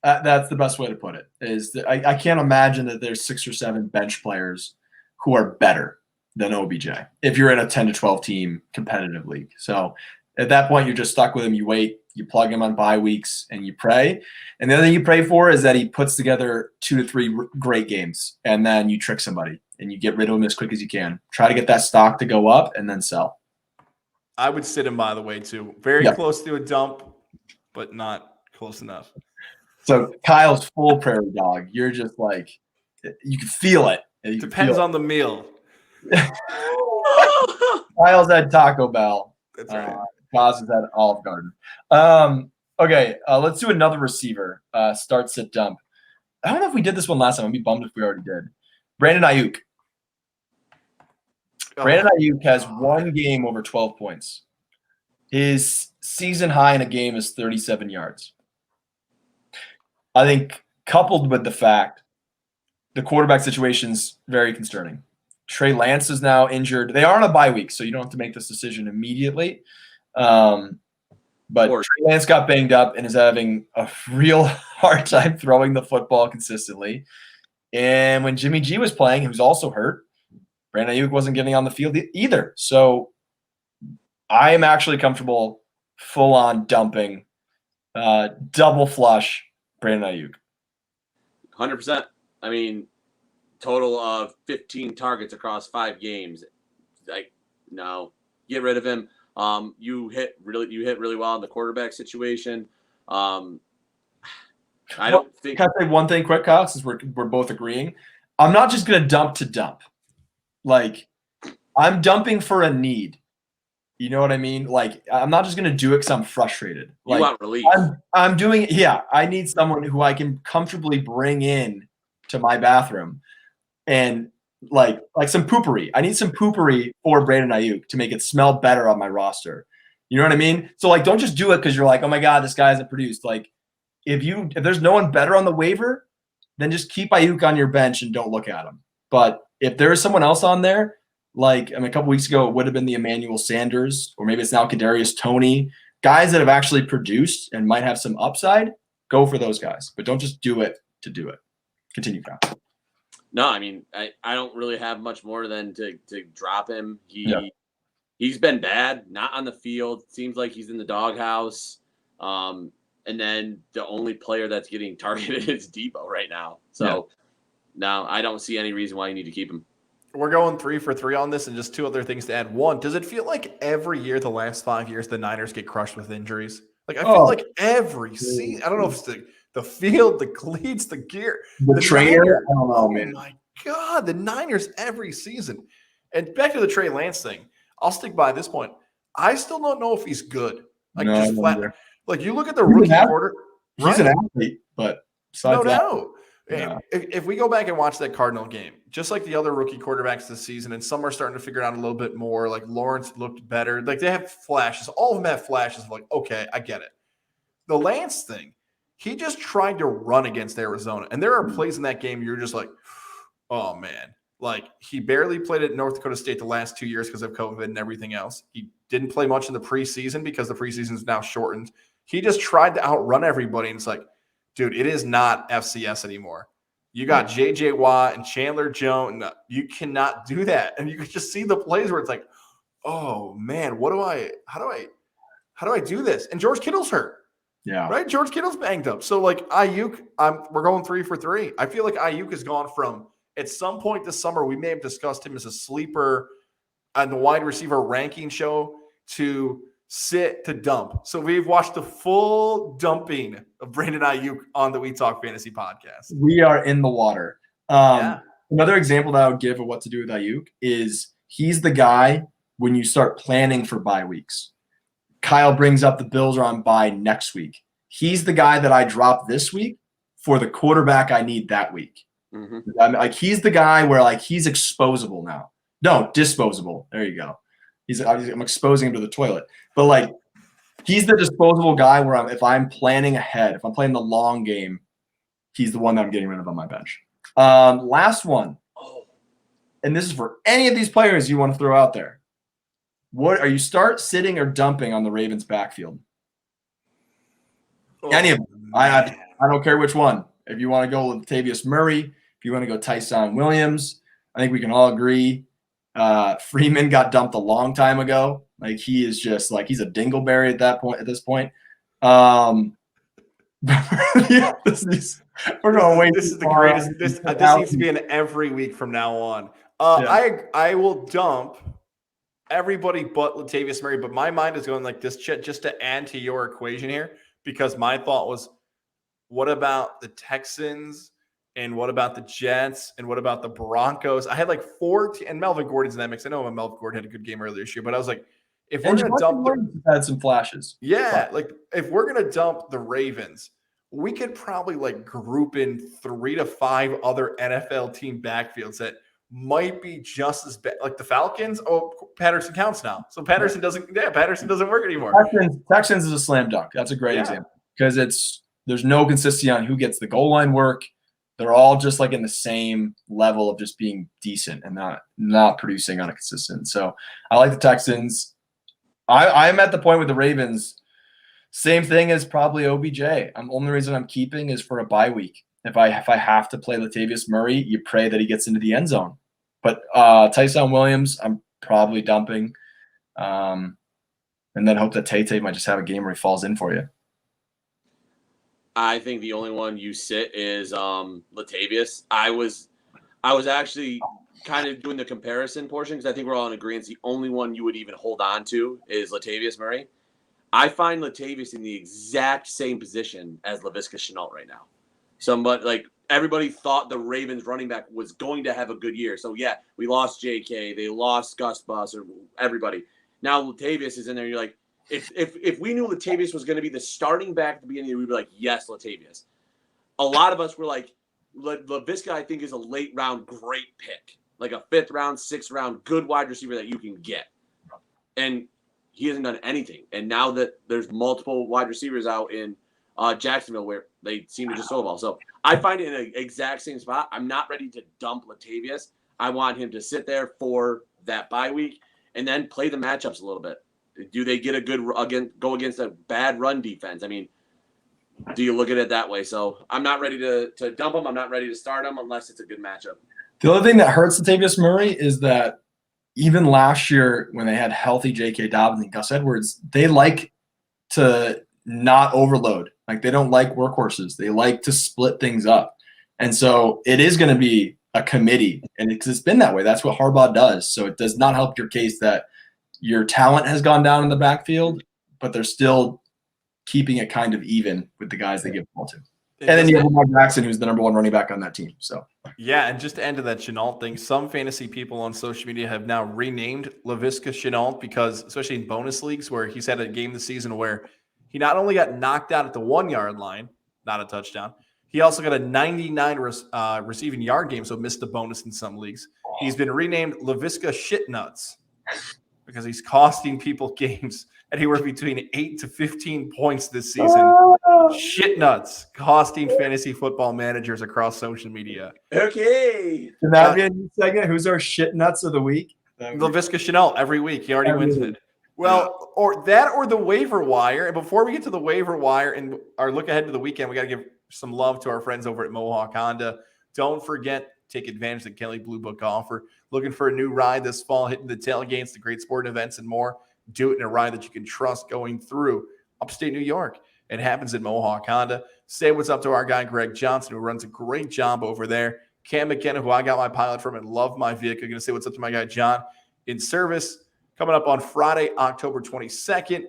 That's the best way to put it. Is that I can't imagine that there's 6 or 7 bench players who are better than OBJ if you're in a 10 to 12 team competitive league. So at that point, you're just stuck with him. You wait, you plug him on bye weeks, and you pray. And the other thing you pray for is that he puts together 2 to 3 great games, and then you trick somebody and you get rid of him as quick as you can. Try to get that stock to go up and then sell. I would sit him, by the way, too. Very close to a dump, but not close enough. So Kyle's full prairie dog. You're just like, you can feel it. Depends on the meal. Kyle's at Taco Bell. That's right. Gaz is at Olive Garden. Okay, let's do another receiver. Start, sit, dump. I don't know if we did this one last time. I'd be bummed if we already did. Brandon Ayuk. Brandon Ayuk has 1 game over 12 points. His season high in a game is 37 yards. I think coupled with the fact the quarterback situation's very concerning. Trey Lance is now injured. They are on a bye week, so you don't have to make this decision immediately. But Trey Lance got banged up and is having a real hard time throwing the football consistently. And when Jimmy G was playing, he was also hurt. Brandon Ayuk wasn't getting on the field either. So I am actually comfortable full-on dumping, double flush Brandon Ayuk. 100%. I mean, total of 15 targets across 5 games. Like, no, get rid of him. You hit really well in the quarterback situation. I don't think. Can I say one thing quick, Kyle, since we're both agreeing? I'm not just going to dump to dump. Like, I'm dumping for a need. You know what I mean? Like, I'm not just going to do it because I'm frustrated. Like, you want relief. I'm doing it. Yeah, I need someone who I can comfortably bring in to my bathroom and like some poopery. I need some poopery for Brandon Ayuk to make it smell better on my roster. You know what I mean? So like, don't just do it because you're like, oh my God, this guy hasn't produced. Like, if there's no one better on the waiver, then just keep Ayuk on your bench and don't look at him. But if there is someone else on there, like, I mean, a couple weeks ago, it would have been the Emmanuel Sanders, or maybe it's now Kadarius Toney, guys that have actually produced and might have some upside. Go for those guys, but don't just do it to do it. Continue, Kyle. No, I mean, I don't really have much more than to drop him. He's been bad, not on the field. Seems like he's in the doghouse. And then the only player that's getting targeted is Debo right now. So no, I don't see any reason why you need to keep him. We're going 3 for 3 on this, and just 2 other things to add. One, does it feel like every year the last 5 years the Niners get crushed with injuries? Like, I feel like every season. I don't know if it's the field, the cleats, the gear, the trainer. I don't know, man. Oh my God, the Niners every season. And back to the Trey Lance thing, I'll stick by this point. I still don't know if he's good. Like, just flat. Like, you look at the rookie quarter. He's an athlete, but no doubt. Yeah. If we go back and watch that Cardinal game, just like the other rookie quarterbacks this season, and some are starting to figure it out a little bit more, like Lawrence looked better. Like, they have flashes. All of them have flashes of like, okay, I get it. The Lance thing, he just tried to run against Arizona. And there are plays in that game you're just like, oh, man. Like, he barely played at North Dakota State the last 2 years because of COVID and everything else. He didn't play much in the preseason because the preseason is now shortened. He just tried to outrun everybody. And it's like, dude, it is not FCS anymore. You got J.J. Watt and Chandler Jones. You cannot do that. And you can just see the plays where it's like, oh, man, how do I do this? And George Kittle's hurt. Yeah. Right? George Kittle's banged up. So, like, Ayuk, we're going 3 for 3. I feel like Ayuk has gone from, at some point this summer, we may have discussed him as a sleeper on the wide receiver ranking show to sit to dump. So we've watched the full dumping of Brandon Ayuk on the We Talk Fantasy podcast. We are in the water. Another example that I would give of what to do with Ayuk is he's the guy when you start planning for bye weeks. Kyle brings up the Bills are on bye next week. He's the guy that I drop this week for the quarterback I need that week. Mm-hmm. I mean, like, he's the guy where, like, he's exposable now. No, disposable. There you go. I'm exposing him to the toilet. But like, he's the disposable guy where if I'm planning ahead, if I'm playing the long game, he's the one that I'm getting rid of on my bench. Last one. And this is for any of these players you want to throw out there. What are you start, sitting, or dumping on the Ravens backfield? Any of them. I don't care which one. If you want to go with Latavius Murray, if you want to go Tyson Williams, I think we can all agree. Freeman got dumped a long time ago. Like, he is just like, he's a dingleberry at this point. Yeah, we're going way. This is the greatest. This needs to be an every week from now on. I will dump everybody but Latavius Murray, but my mind is going like this, just to add to your equation here, because my thought was, what about the Texans, and what about the Jets, and what about the Broncos? I had like and Melvin Gordon's in that mix. I know Melvin Gordon had a good game earlier this year, but I was like, if we're going to dump had some flashes. Yeah, like if we're going to dump the Ravens, we could probably like group in 3 to 5 other NFL team backfields that might be just as bad. Like the Falcons. Oh, Patterson counts now. So Patterson doesn't work anymore. Texans is a slam dunk. That's a great example, because there's no consistency on who gets the goal line work. They're all just like in the same level of just being decent and not producing on a consistent. So I like the Texans. I'm at the point with the Ravens. Same thing as probably OBJ. Only reason I'm keeping is for a bye week. If I have to play Latavius Murray, you pray that he gets into the end zone. But Tyson Williams, I'm probably dumping. And then hope that Tay might just have a game where he falls in for you. I think the only one you sit is Latavius. I was actually kind of doing the comparison portion, because I think we're all in agreement. The only one you would even hold on to is Latavius Murray. I find Latavius in the exact same position as Laviska Shenault right now. Like, everybody thought the Ravens running back was going to have a good year. So yeah, we lost JK, they lost Gus Bus, or everybody. Now Latavius is in there. You're like, if we knew Latavius was going to be the starting back at the beginning of the year, we'd be like, yes, Latavius. A lot of us were like, Laviska, I think, is a late round great pick, like a 5th round, 6th round, good wide receiver that you can get. And he hasn't done anything. And now that there's multiple wide receivers out in Jacksonville where they seem to just throw the ball. So I find it in the exact same spot. I'm not ready to dump Latavius. I want him to sit there for that bye week and then play the matchups a little bit. Do they get go against a bad run defense? I mean, do you look at it that way? So I'm not ready to dump him. I'm not ready to start him unless it's a good matchup. The other thing that hurts Latavius Murray is that even last year when they had healthy J.K. Dobbins and Gus Edwards, they like to not overload. Like, they don't like workhorses. They like to split things up. And so it is going to be a committee, and it's been that way. That's what Harbaugh does. So it does not help your case that your talent has gone down in the backfield, but they're still keeping it kind of even with the guys they give the ball to. And then you have Lamar Jackson, who's the number 1 running back on that team. So yeah, and just to end to that Shenault thing, some fantasy people on social media have now renamed Laviska Shenault, because especially in bonus leagues where he's had a game this season where he not only got knocked out at the 1-yard line, not a touchdown, he also got a 99 receiving yard game, so missed the bonus in some leagues. He's been renamed Laviska Shitnuts because he's costing people games anywhere between 8 to 15 points this season. Shit nuts, costing fantasy football managers across social media. Okay. Can that be a new segment? Who's our shit nuts of the week? Laviska Shenault every week. He already wins it. Well, or that or the waiver wire. And before we get to the waiver wire and our look ahead to the weekend, we got to give some love to our friends over at Mohawk Honda. Don't forget, take advantage of the Kelly Blue Book offer. Looking for a new ride this fall, hitting the tailgates, the great sporting events, and more. Do it in a ride that you can trust going through upstate New York. It happens at Mohawk Honda. Say what's up to our guy, Greg Johnson, who runs a great job over there. Cam McKenna, who I got my pilot from and love my vehicle. Going to say what's up to my guy, John, in service. Coming up on Friday, October 22nd.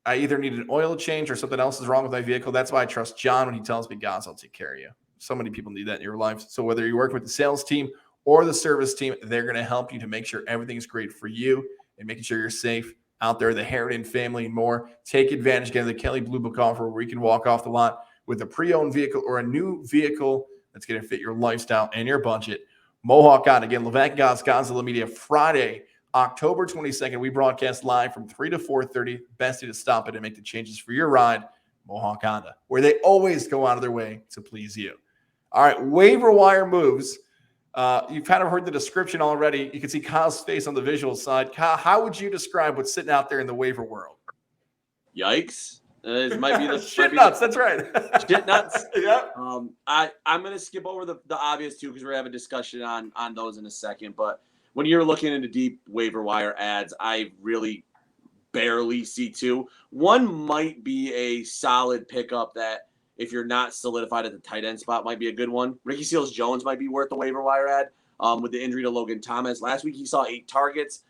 I either need an oil change or something else is wrong with my vehicle. That's why I trust John when he tells me, guys, I'll take care of you. So many people need that in your life. So whether you work with the sales team or the service team, they're going to help you to make sure everything's great for you and making sure you're safe out there, the Harrington family and more. Take advantage again of the Kelly Blue Book offer where you can walk off the lot with a pre-owned vehicle or a new vehicle that's going to fit your lifestyle and your budget. Mohawk on. Again, Levant Goss, Gonzalo Media, Friday, October 22nd. We broadcast live from 3 to 4:30. Best day to stop it and make the changes for your ride. Mohawk Honda, where they always go out of their way to please you. All right, waiver wire moves. You've kind of heard the description already. You can see Kyle's face on the visual side. Kyle, how would you describe what's sitting out there in the waiver world? Yikes. It might be the shit nuts. That's right. Shit nuts. Yep. I'm going to skip over the obvious two because we're having a discussion on those in a second. But when you're looking into deep waiver wire ads, I really barely see two. One might be a solid pickup that if you're not solidified at the tight end spot might be a good one. Ricky Seals-Jones might be worth the waiver wire ad with the injury to Logan Thomas. Last week he saw 8 targets.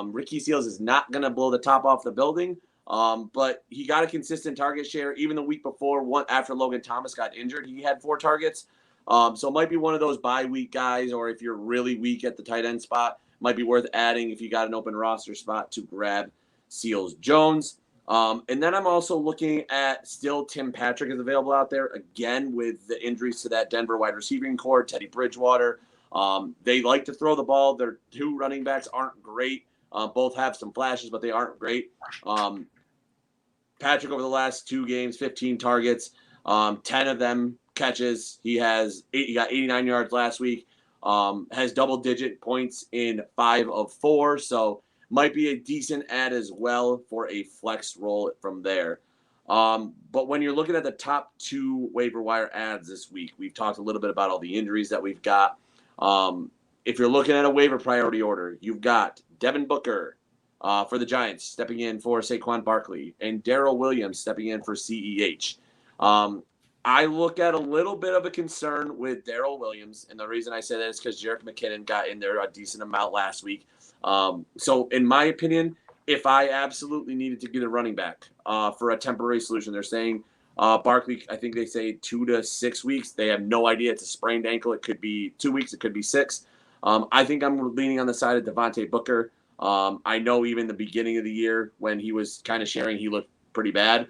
Ricky Seals is not going to blow the top off the building. But he got a consistent target share. Even the week before, after Logan Thomas got injured, he had 4 targets. So it might be one of those bye week guys, or if you're really weak at the tight end spot, might be worth adding if you got an open roster spot to grab Seals-Jones. And then I'm also looking at still Tim Patrick is available out there, again, with the injuries to that Denver wide receiving core, Teddy Bridgewater. They like to throw the ball. Their 2 running backs aren't great. Both have some flashes, but they aren't great. Patrick over the last 2 games, 15 targets, 10 of them catches. He got 89 yards last week, has double-digit points in 5 of 4, so might be a decent add as well for a flex role from there. But when you're looking at the top 2 waiver wire ads this week, we've talked a little bit about all the injuries that we've got. If you're looking at a waiver priority order, you've got Devin Booker for the Giants stepping in for Saquon Barkley and Darrell Williams stepping in for CEH. I look at a little bit of a concern with Darrell Williams, and the reason I say that is because Jerick McKinnon got in there a decent amount last week. So in my opinion, if I absolutely needed to get a running back for a temporary solution, they're saying Barkley, I think they say 2 to 6 weeks. They have no idea. It's a sprained ankle. It could be 2 weeks. It could be 6. I think I'm leaning on the side of Damonte Booker. I know even the beginning of the year when he was kind of sharing, he looked pretty bad.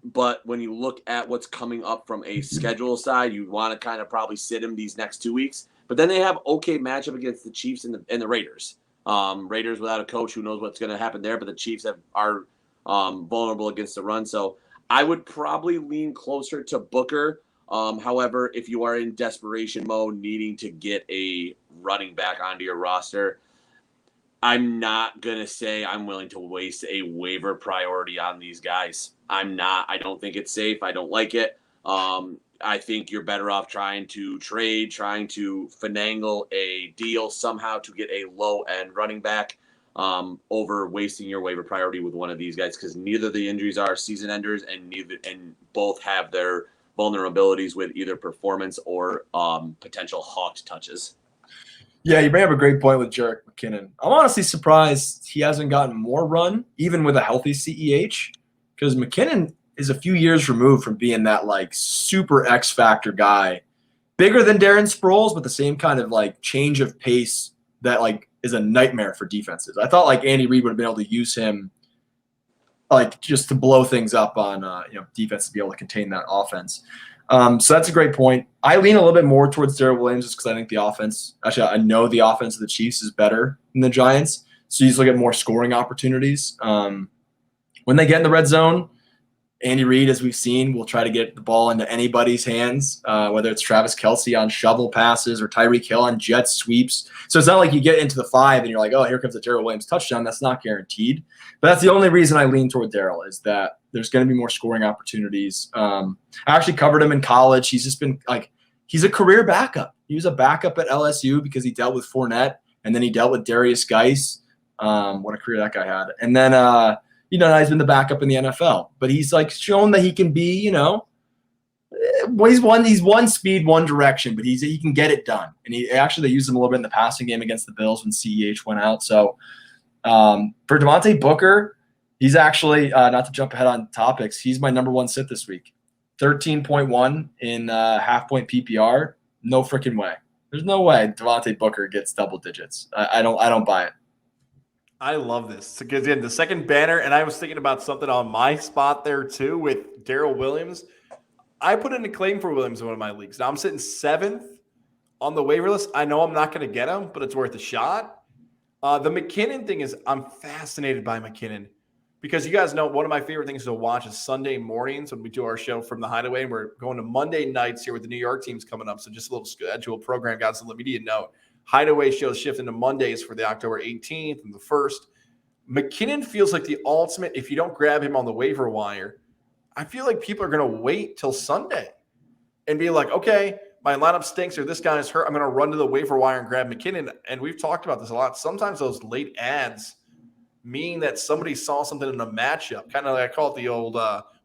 But when you look at what's coming up from a schedule side, you want to kind of probably sit him these next 2 weeks. But then they have okay matchup against the Chiefs and the Raiders. Raiders without a coach, who knows what's going to happen there. But the Chiefs are vulnerable against the run. So I would probably lean closer to Booker. However, if you are in desperation mode, needing to get a running back onto your roster, I'm not going to say I'm willing to waste a waiver priority on these guys. I'm not. I don't think it's safe. I don't like it. I think you're better off trying to trade, trying to finagle a deal somehow to get a low-end running back over wasting your waiver priority with one of these guys, because neither the injuries are season enders and both have their vulnerabilities with either performance or potential hawked touches. Yeah, you bring up a great point with Jerick McKinnon. I'm honestly surprised he hasn't gotten more run, even with a healthy CEH, because McKinnon is a few years removed from being that like super X factor guy, bigger than Darren Sproles, but the same kind of like change of pace that like is a nightmare for defenses. I thought like Andy Reid would have been able to use him like just to blow things up on defense to be able to contain that offense. So that's a great point. I lean a little bit more towards Darrell Williams just because I think the offense – actually, I know the offense of the Chiefs is better than the Giants, so you just look at more scoring opportunities. When they get in the red zone, Andy Reid, as we've seen, will try to get the ball into anybody's hands, whether it's Travis Kelce on shovel passes or Tyreek Hill on jet sweeps. So it's not like you get into the 5 and you're like, oh, here comes a Darrell Williams touchdown. That's not guaranteed. But that's the only reason I lean toward Darrell, is that there's going to be more scoring opportunities. I actually covered him in college. He's just been like – he's a career backup. He was a backup at LSU because he dealt with Fournette, and then he dealt with Darius Geis. What a career that guy had. And then he's been the backup in the NFL. But he's like shown that he can be, he's one speed, one direction, but he can get it done. And they used him a little bit in the passing game against the Bills when CEH went out. So for Damonte Booker, he's actually, not to jump ahead on topics, he's my number 1 sit this week. 13.1 in half-point PPR. No freaking way. There's no way Damonte Booker gets double digits. I don't buy it. I love this because again, the second banner, and I was thinking about something on my spot there too with Darrell Williams. I put in a claim for Williams in one of my leagues. Now I'm sitting 7th on the waiver list. I know I'm not going to get him, but it's worth a shot. The McKinnon thing is I'm fascinated by McKinnon because you guys know one of my favorite things to watch is Sunday mornings when we do our show from the Hideaway. And we're going to Monday nights here with the New York teams coming up. So just a little schedule program, guys, to let me know. Hideaway shows shift into Mondays for the October 18th and the 1st. McKinnon feels like the ultimate. If you don't grab him on the waiver wire, I feel like people are going to wait till Sunday and be like, okay, my lineup stinks or this guy is hurt. I'm going to run to the waiver wire and grab McKinnon. And we've talked about this a lot. Sometimes those late ads mean that somebody saw something in a matchup. Kind of like I call it the old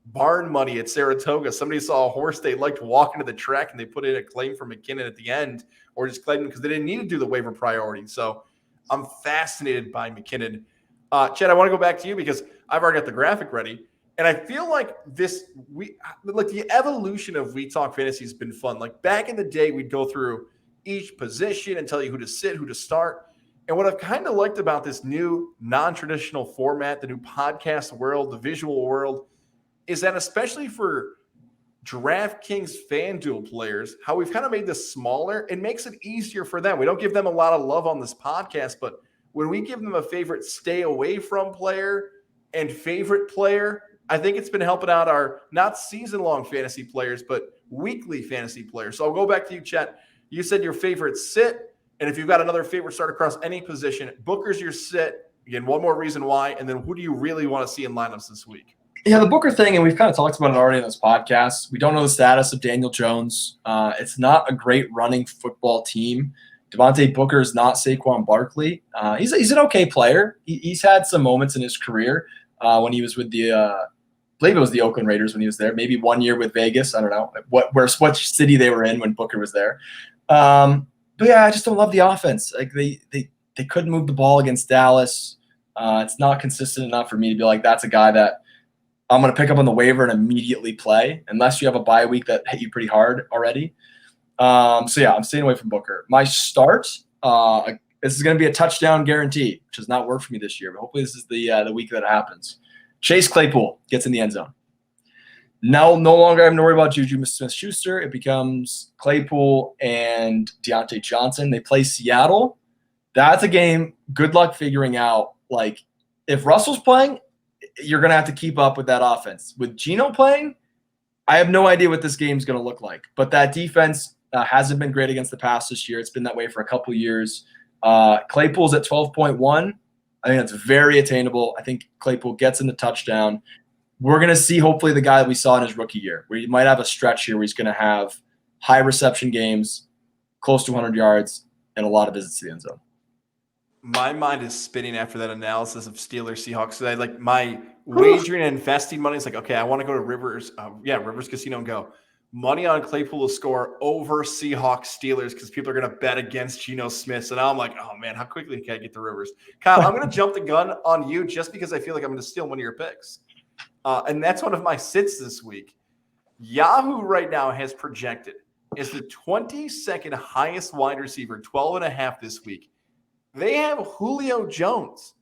barn money at Saratoga. Somebody saw a horse they liked walking to the track and they put in a claim for McKinnon at the end or just claimed him because they didn't need to do the waiver priority. So I'm fascinated by McKinnon. Chad, I want to go back to you because I've already got the graphic ready. And I feel like the evolution of We Talk Fantasy has been fun. Like back in the day, we'd go through each position and tell you who to sit, who to start. And what I've kind of liked about this new non-traditional format, the new podcast world, the visual world, is that especially for DraftKings FanDuel players, how we've kind of made this smaller, it makes it easier for them. We don't give them a lot of love on this podcast, but when we give them a favorite stay away from player and favorite player, I think it's been helping out our not season-long fantasy players, but weekly fantasy players. So I'll go back to you, Chet. You said your favorite sit, and if you've got another favorite start across any position, Booker's your sit. Again, one more reason why, and then who do you really want to see in lineups this week? Yeah, the Booker thing, and we've kind of talked about it already in this podcast. We don't know the status of Daniel Jones. It's not a great running football team. Damonte Booker is not Saquon Barkley. He's an okay player. He's had some moments in his career when he was with I believe it was the Oakland Raiders when he was there. Maybe 1 year with Vegas. I don't know what city they were in when Booker was there. But yeah, I just don't love the offense. Like they couldn't move the ball against Dallas. It's not consistent enough for me to be like, that's a guy that I'm going to pick up on the waiver and immediately play, unless you have a bye week that hit you pretty hard already. So yeah, I'm staying away from Booker. My start, this is going to be a touchdown guarantee, which has not worked for me this year, but hopefully this is the week that it happens. Chase Claypool gets in the end zone. Now, no longer having to worry about Juju Smith-Schuster. It becomes Claypool and Deontay Johnson. They play Seattle. That's a game. Good luck figuring out, like, if Russell's playing, you're going to have to keep up with that offense. With Geno playing, I have no idea what this game's going to look like. But that defense hasn't been great against the pass this year. It's been that way for a couple years. Claypool's at 12.1. I think that's very attainable. I think Claypool gets in the touchdown. We're going to see hopefully the guy that we saw in his rookie year, where he might have a stretch here where he's going to have high reception games, close to 100 yards, and a lot of visits to the end zone. My mind is spinning after that analysis of Steelers Seahawks. So I like my wagering and investing money is like, okay, I want to go to Rivers. Rivers Casino and go. Money on Claypool to score over Seahawks Steelers because people are going to bet against Geno Smith. So now I'm like, oh man, how quickly can I get the Rivers? Kyle, I'm going to jump the gun on you just because I feel like I'm going to steal one of your picks. And that's one of my sits this week. Yahoo right now has projected is the 22nd highest wide receiver, 12.5 this week. They have Julio Jones.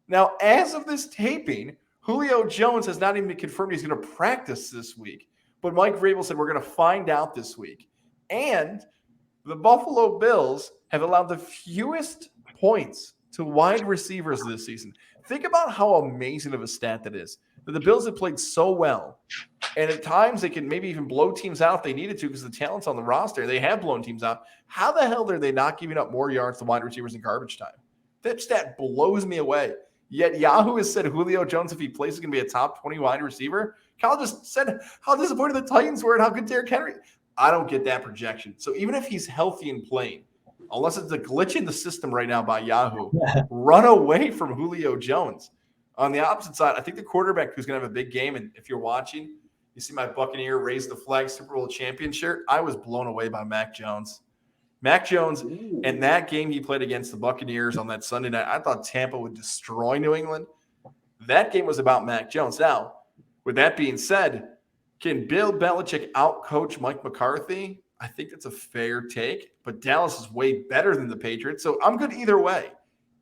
Now, as of this taping, Julio Jones has not even been confirmed he's going to practice this week. But Mike Vrabel said we're going to find out this week. And the Buffalo Bills have allowed the fewest points to wide receivers this season. Think about how amazing of a stat that is. That the Bills have played so well. And at times they can maybe even blow teams out if they needed to because the talent's on the roster. They have blown teams out. How the hell are they not giving up more yards to wide receivers in garbage time? That stat blows me away. Yet Yahoo has said Julio Jones, if he plays, is going to be a top 20 wide receiver. Kyle just said how disappointed the Titans were and how good Derrick Henry. I don't get that projection. So even if he's healthy and playing, unless it's a glitch in the system right now by Yahoo, run away from Julio Jones. On the opposite side, I think the quarterback who's going to have a big game, and if you're watching, you see my Buccaneer raise the flag Super Bowl champion shirt. I was blown away by Mac Jones. Mac Jones, in that game he played against the Buccaneers on that Sunday night, I thought Tampa would destroy New England. That game was about Mac Jones. Now, with that being said, can Bill Belichick outcoach Mike McCarthy? I think that's a fair take, but Dallas is way better than the Patriots, so I'm good either way.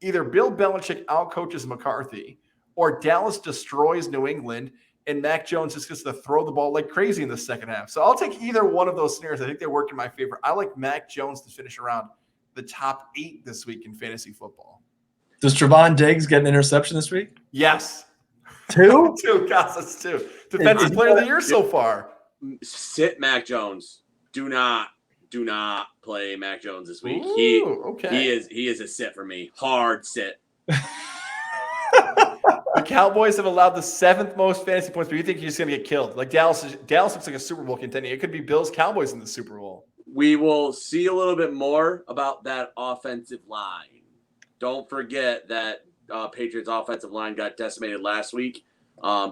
Either Bill Belichick outcoaches McCarthy or Dallas destroys New England and Mac Jones just gets to throw the ball like crazy in the second half. So I'll take either one of those scenarios. I think they work in my favor. I like Mac Jones to finish around the top 8 this week in fantasy football. Does Trevon Diggs get an interception this week? Yes. 2? 2, gosh, that's 2. Defensive player of the year so far. Sit Mac Jones. Do not play Mac Jones this week. Ooh, he is a sit for me. Hard sit. The Cowboys have allowed the 7th most fantasy points, but you think he's going to get killed? Like Dallas looks like a Super Bowl contender. It could be Bills Cowboys in the Super Bowl. We will see a little bit more about that offensive line. Don't forget that Patriots offensive line got decimated last week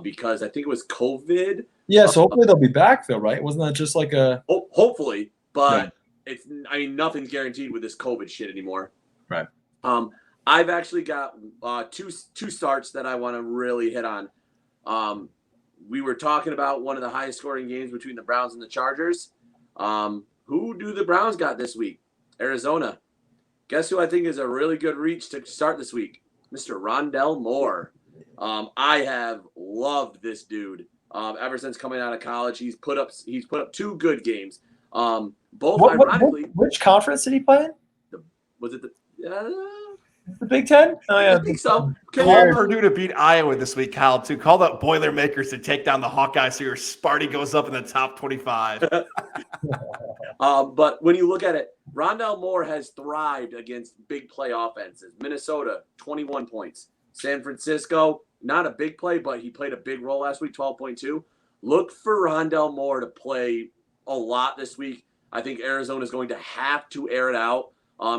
because I think it was COVID. Yeah, so hopefully they'll be back though, right? Wasn't that just like a hopefully, but nothing's guaranteed with this COVID shit anymore. Right. I've actually got two starts that I want to really hit on. We were talking about one of the highest scoring games between the Browns and the Chargers. Who do the Browns got this week? Arizona. Guess who I think is a really good reach to start this week? Mr. Rondell Moore. I have loved this dude ever since coming out of college. He's put up 2 good games. Ironically, which conference did he play in? Was it The Big Ten? Oh yeah, I think so. Call Purdue to beat Iowa this week, Kyle. Too. Call the Boilermakers to take down the Hawkeyes so your Sparty goes up in the top 25. But when you look at it, Rondell Moore has thrived against big play offenses. Minnesota, 21 points. San Francisco, not a big play, but he played a big role last week, 12.2. Look for Rondell Moore to play a lot this week. I think Arizona is going to have to air it out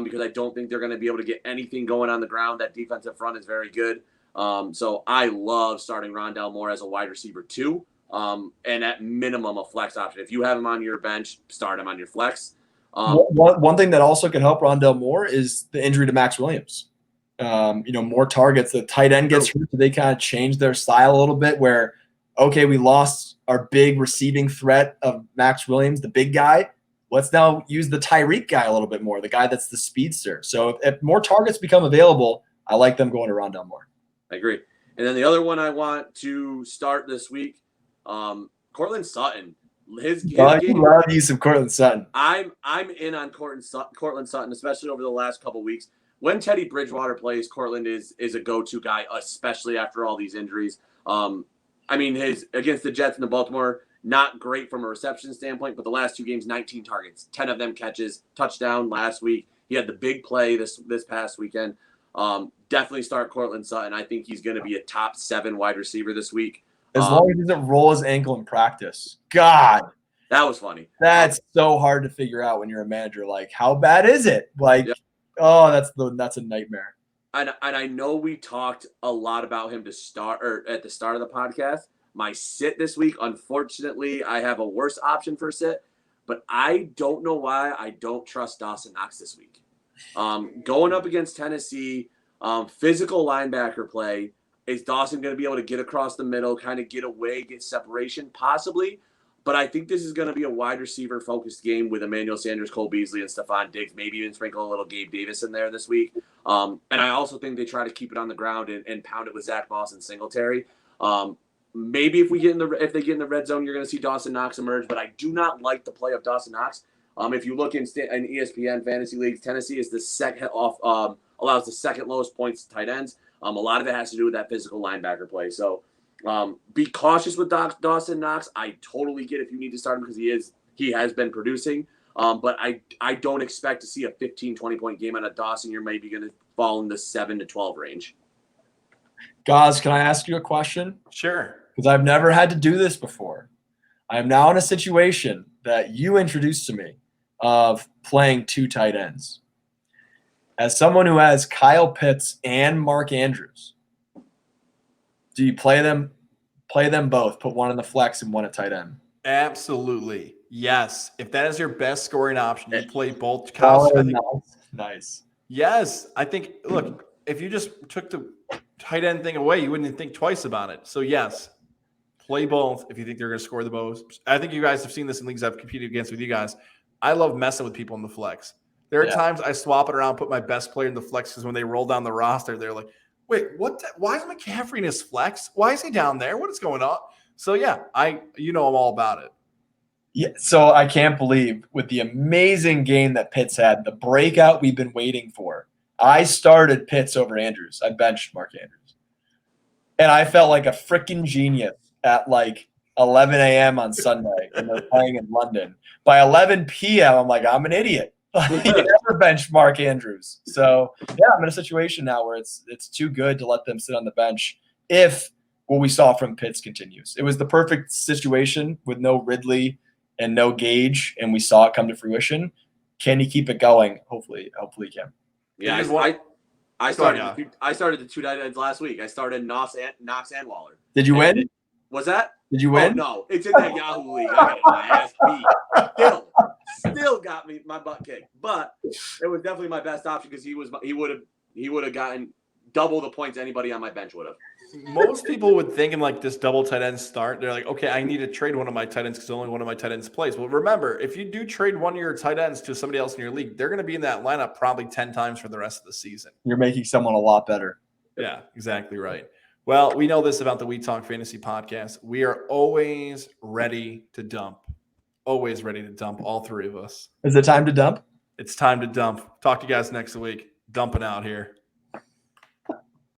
because I don't think they're going to be able to get anything going on the ground. That defensive front is very good. So I love starting Rondell Moore as a wide receiver too. And at minimum, a flex option. If you have him on your bench, start him on your flex. One thing that also can help Rondell Moore is the injury to Max Williams. More targets. The tight end gets hurt, so they kind of change their style a little bit where, okay, we lost our big receiving threat of Max Williams, the big guy. Let's now use the Tyreek guy a little bit more, the guy that's the speedster. So if more targets become available, I like them going to Rondell Moore. I agree. And then the other one I want to start this week, Cortland Sutton. His game, love you some Cortland Sutton. I'm in on Cortland Sutton, especially over the last couple of weeks. When Teddy Bridgewater plays, Cortland is a go-to guy, especially after all these injuries. His against the Jets and the Baltimore, not great from a reception standpoint, but the last 2 games, 19 targets, 10 of them catches, touchdown last week. He had the big play this past weekend. Definitely start Cortland Sutton. I think he's going to be a top 7 wide receiver this week. As long as he doesn't roll his ankle in practice. God. That was funny. That's so hard to figure out when you're a manager. Like, how bad is it? Like, oh, that's a nightmare. And I know we talked a lot about him at the start of the podcast. My sit this week, unfortunately, I have a worse option for sit, but I don't know why I don't trust Dawson Knox this week. Going up against Tennessee, physical linebacker play. Is Dawson going to be able to get across the middle, kind of get away, get separation? Possibly. But I think this is going to be a wide receiver-focused game with Emmanuel Sanders, Cole Beasley, and Stephon Diggs. Maybe even sprinkle a little Gabe Davis in there this week. And I also think they try to keep it on the ground and pound it with Zach Moss and Singletary. Maybe if they get in the red zone, you're going to see Dawson Knox emerge. But I do not like the play of Dawson Knox. If you look in ESPN fantasy leagues, Tennessee is allows the second lowest points to tight ends. A lot of it has to do with that physical linebacker play. So be cautious with Dawson Knox. I totally get if you need to start him because he has been producing. But I don't expect to see a 15, 20-point game out of Dawson. You're maybe going to fall in the 7 to 12 range. Gaz, can I ask you a question? Sure. Because I've never had to do this before. I am now in a situation that you introduced to me of playing 2 tight ends. As someone who has Kyle Pitts and Mark Andrews, do you play them both, put one in the flex and one at tight end? Absolutely. Yes. If that is your best scoring option, you play both. Kyle, nice. Yes. I think, look, if you just took the tight end thing away, you wouldn't think twice about it. So, yes, play both if you think they're going to score the most. I think you guys have seen this in leagues I've competed against with you guys. I love messing with people in the flex. There are times I swap it around, put my best player in the flex because when they roll down the roster, they're like, wait, why is McCaffrey in his flex? Why is he down there? What is going on? So yeah, I'm all about it. Yeah, so I can't believe with the amazing game that Pitts had, the breakout we've been waiting for. I started Pitts over Andrews. I benched Mark Andrews. And I felt like a freaking genius at like 11 a.m. on Sunday when they're playing in London. By 11 p.m., I'm like, I'm an idiot. You never benched Mark Andrews. So, yeah, I'm in a situation now where it's too good to let them sit on the bench if what we saw from Pitts continues. It was the perfect situation with no Ridley and no Gage, and we saw it come to fruition. Can he keep it going? Hopefully he can. Yeah, I started the 2 tight ends last week. I started Knox and Waller. Did you win? Was that? Did you win? Oh, no, it's in that Yahoo league. I got my ass beat. Still got me my butt kicked, but it was definitely my best option because he would have gotten double the points anybody on my bench would have. Most people would think in like this double tight end start, they're like, okay, I need to trade one of my tight ends because only one of my tight ends plays. Well, remember, if you do trade one of your tight ends to somebody else in your league, they're going to be in that lineup probably 10 times for the rest of the season. You're making someone a lot better. Yeah, exactly right. Well, we know this about the We Talk Fantasy podcast. We are always ready to dump. Always ready to dump, all three of us. Is it time to dump? It's time to dump. Talk to you guys next week. Dumping out here.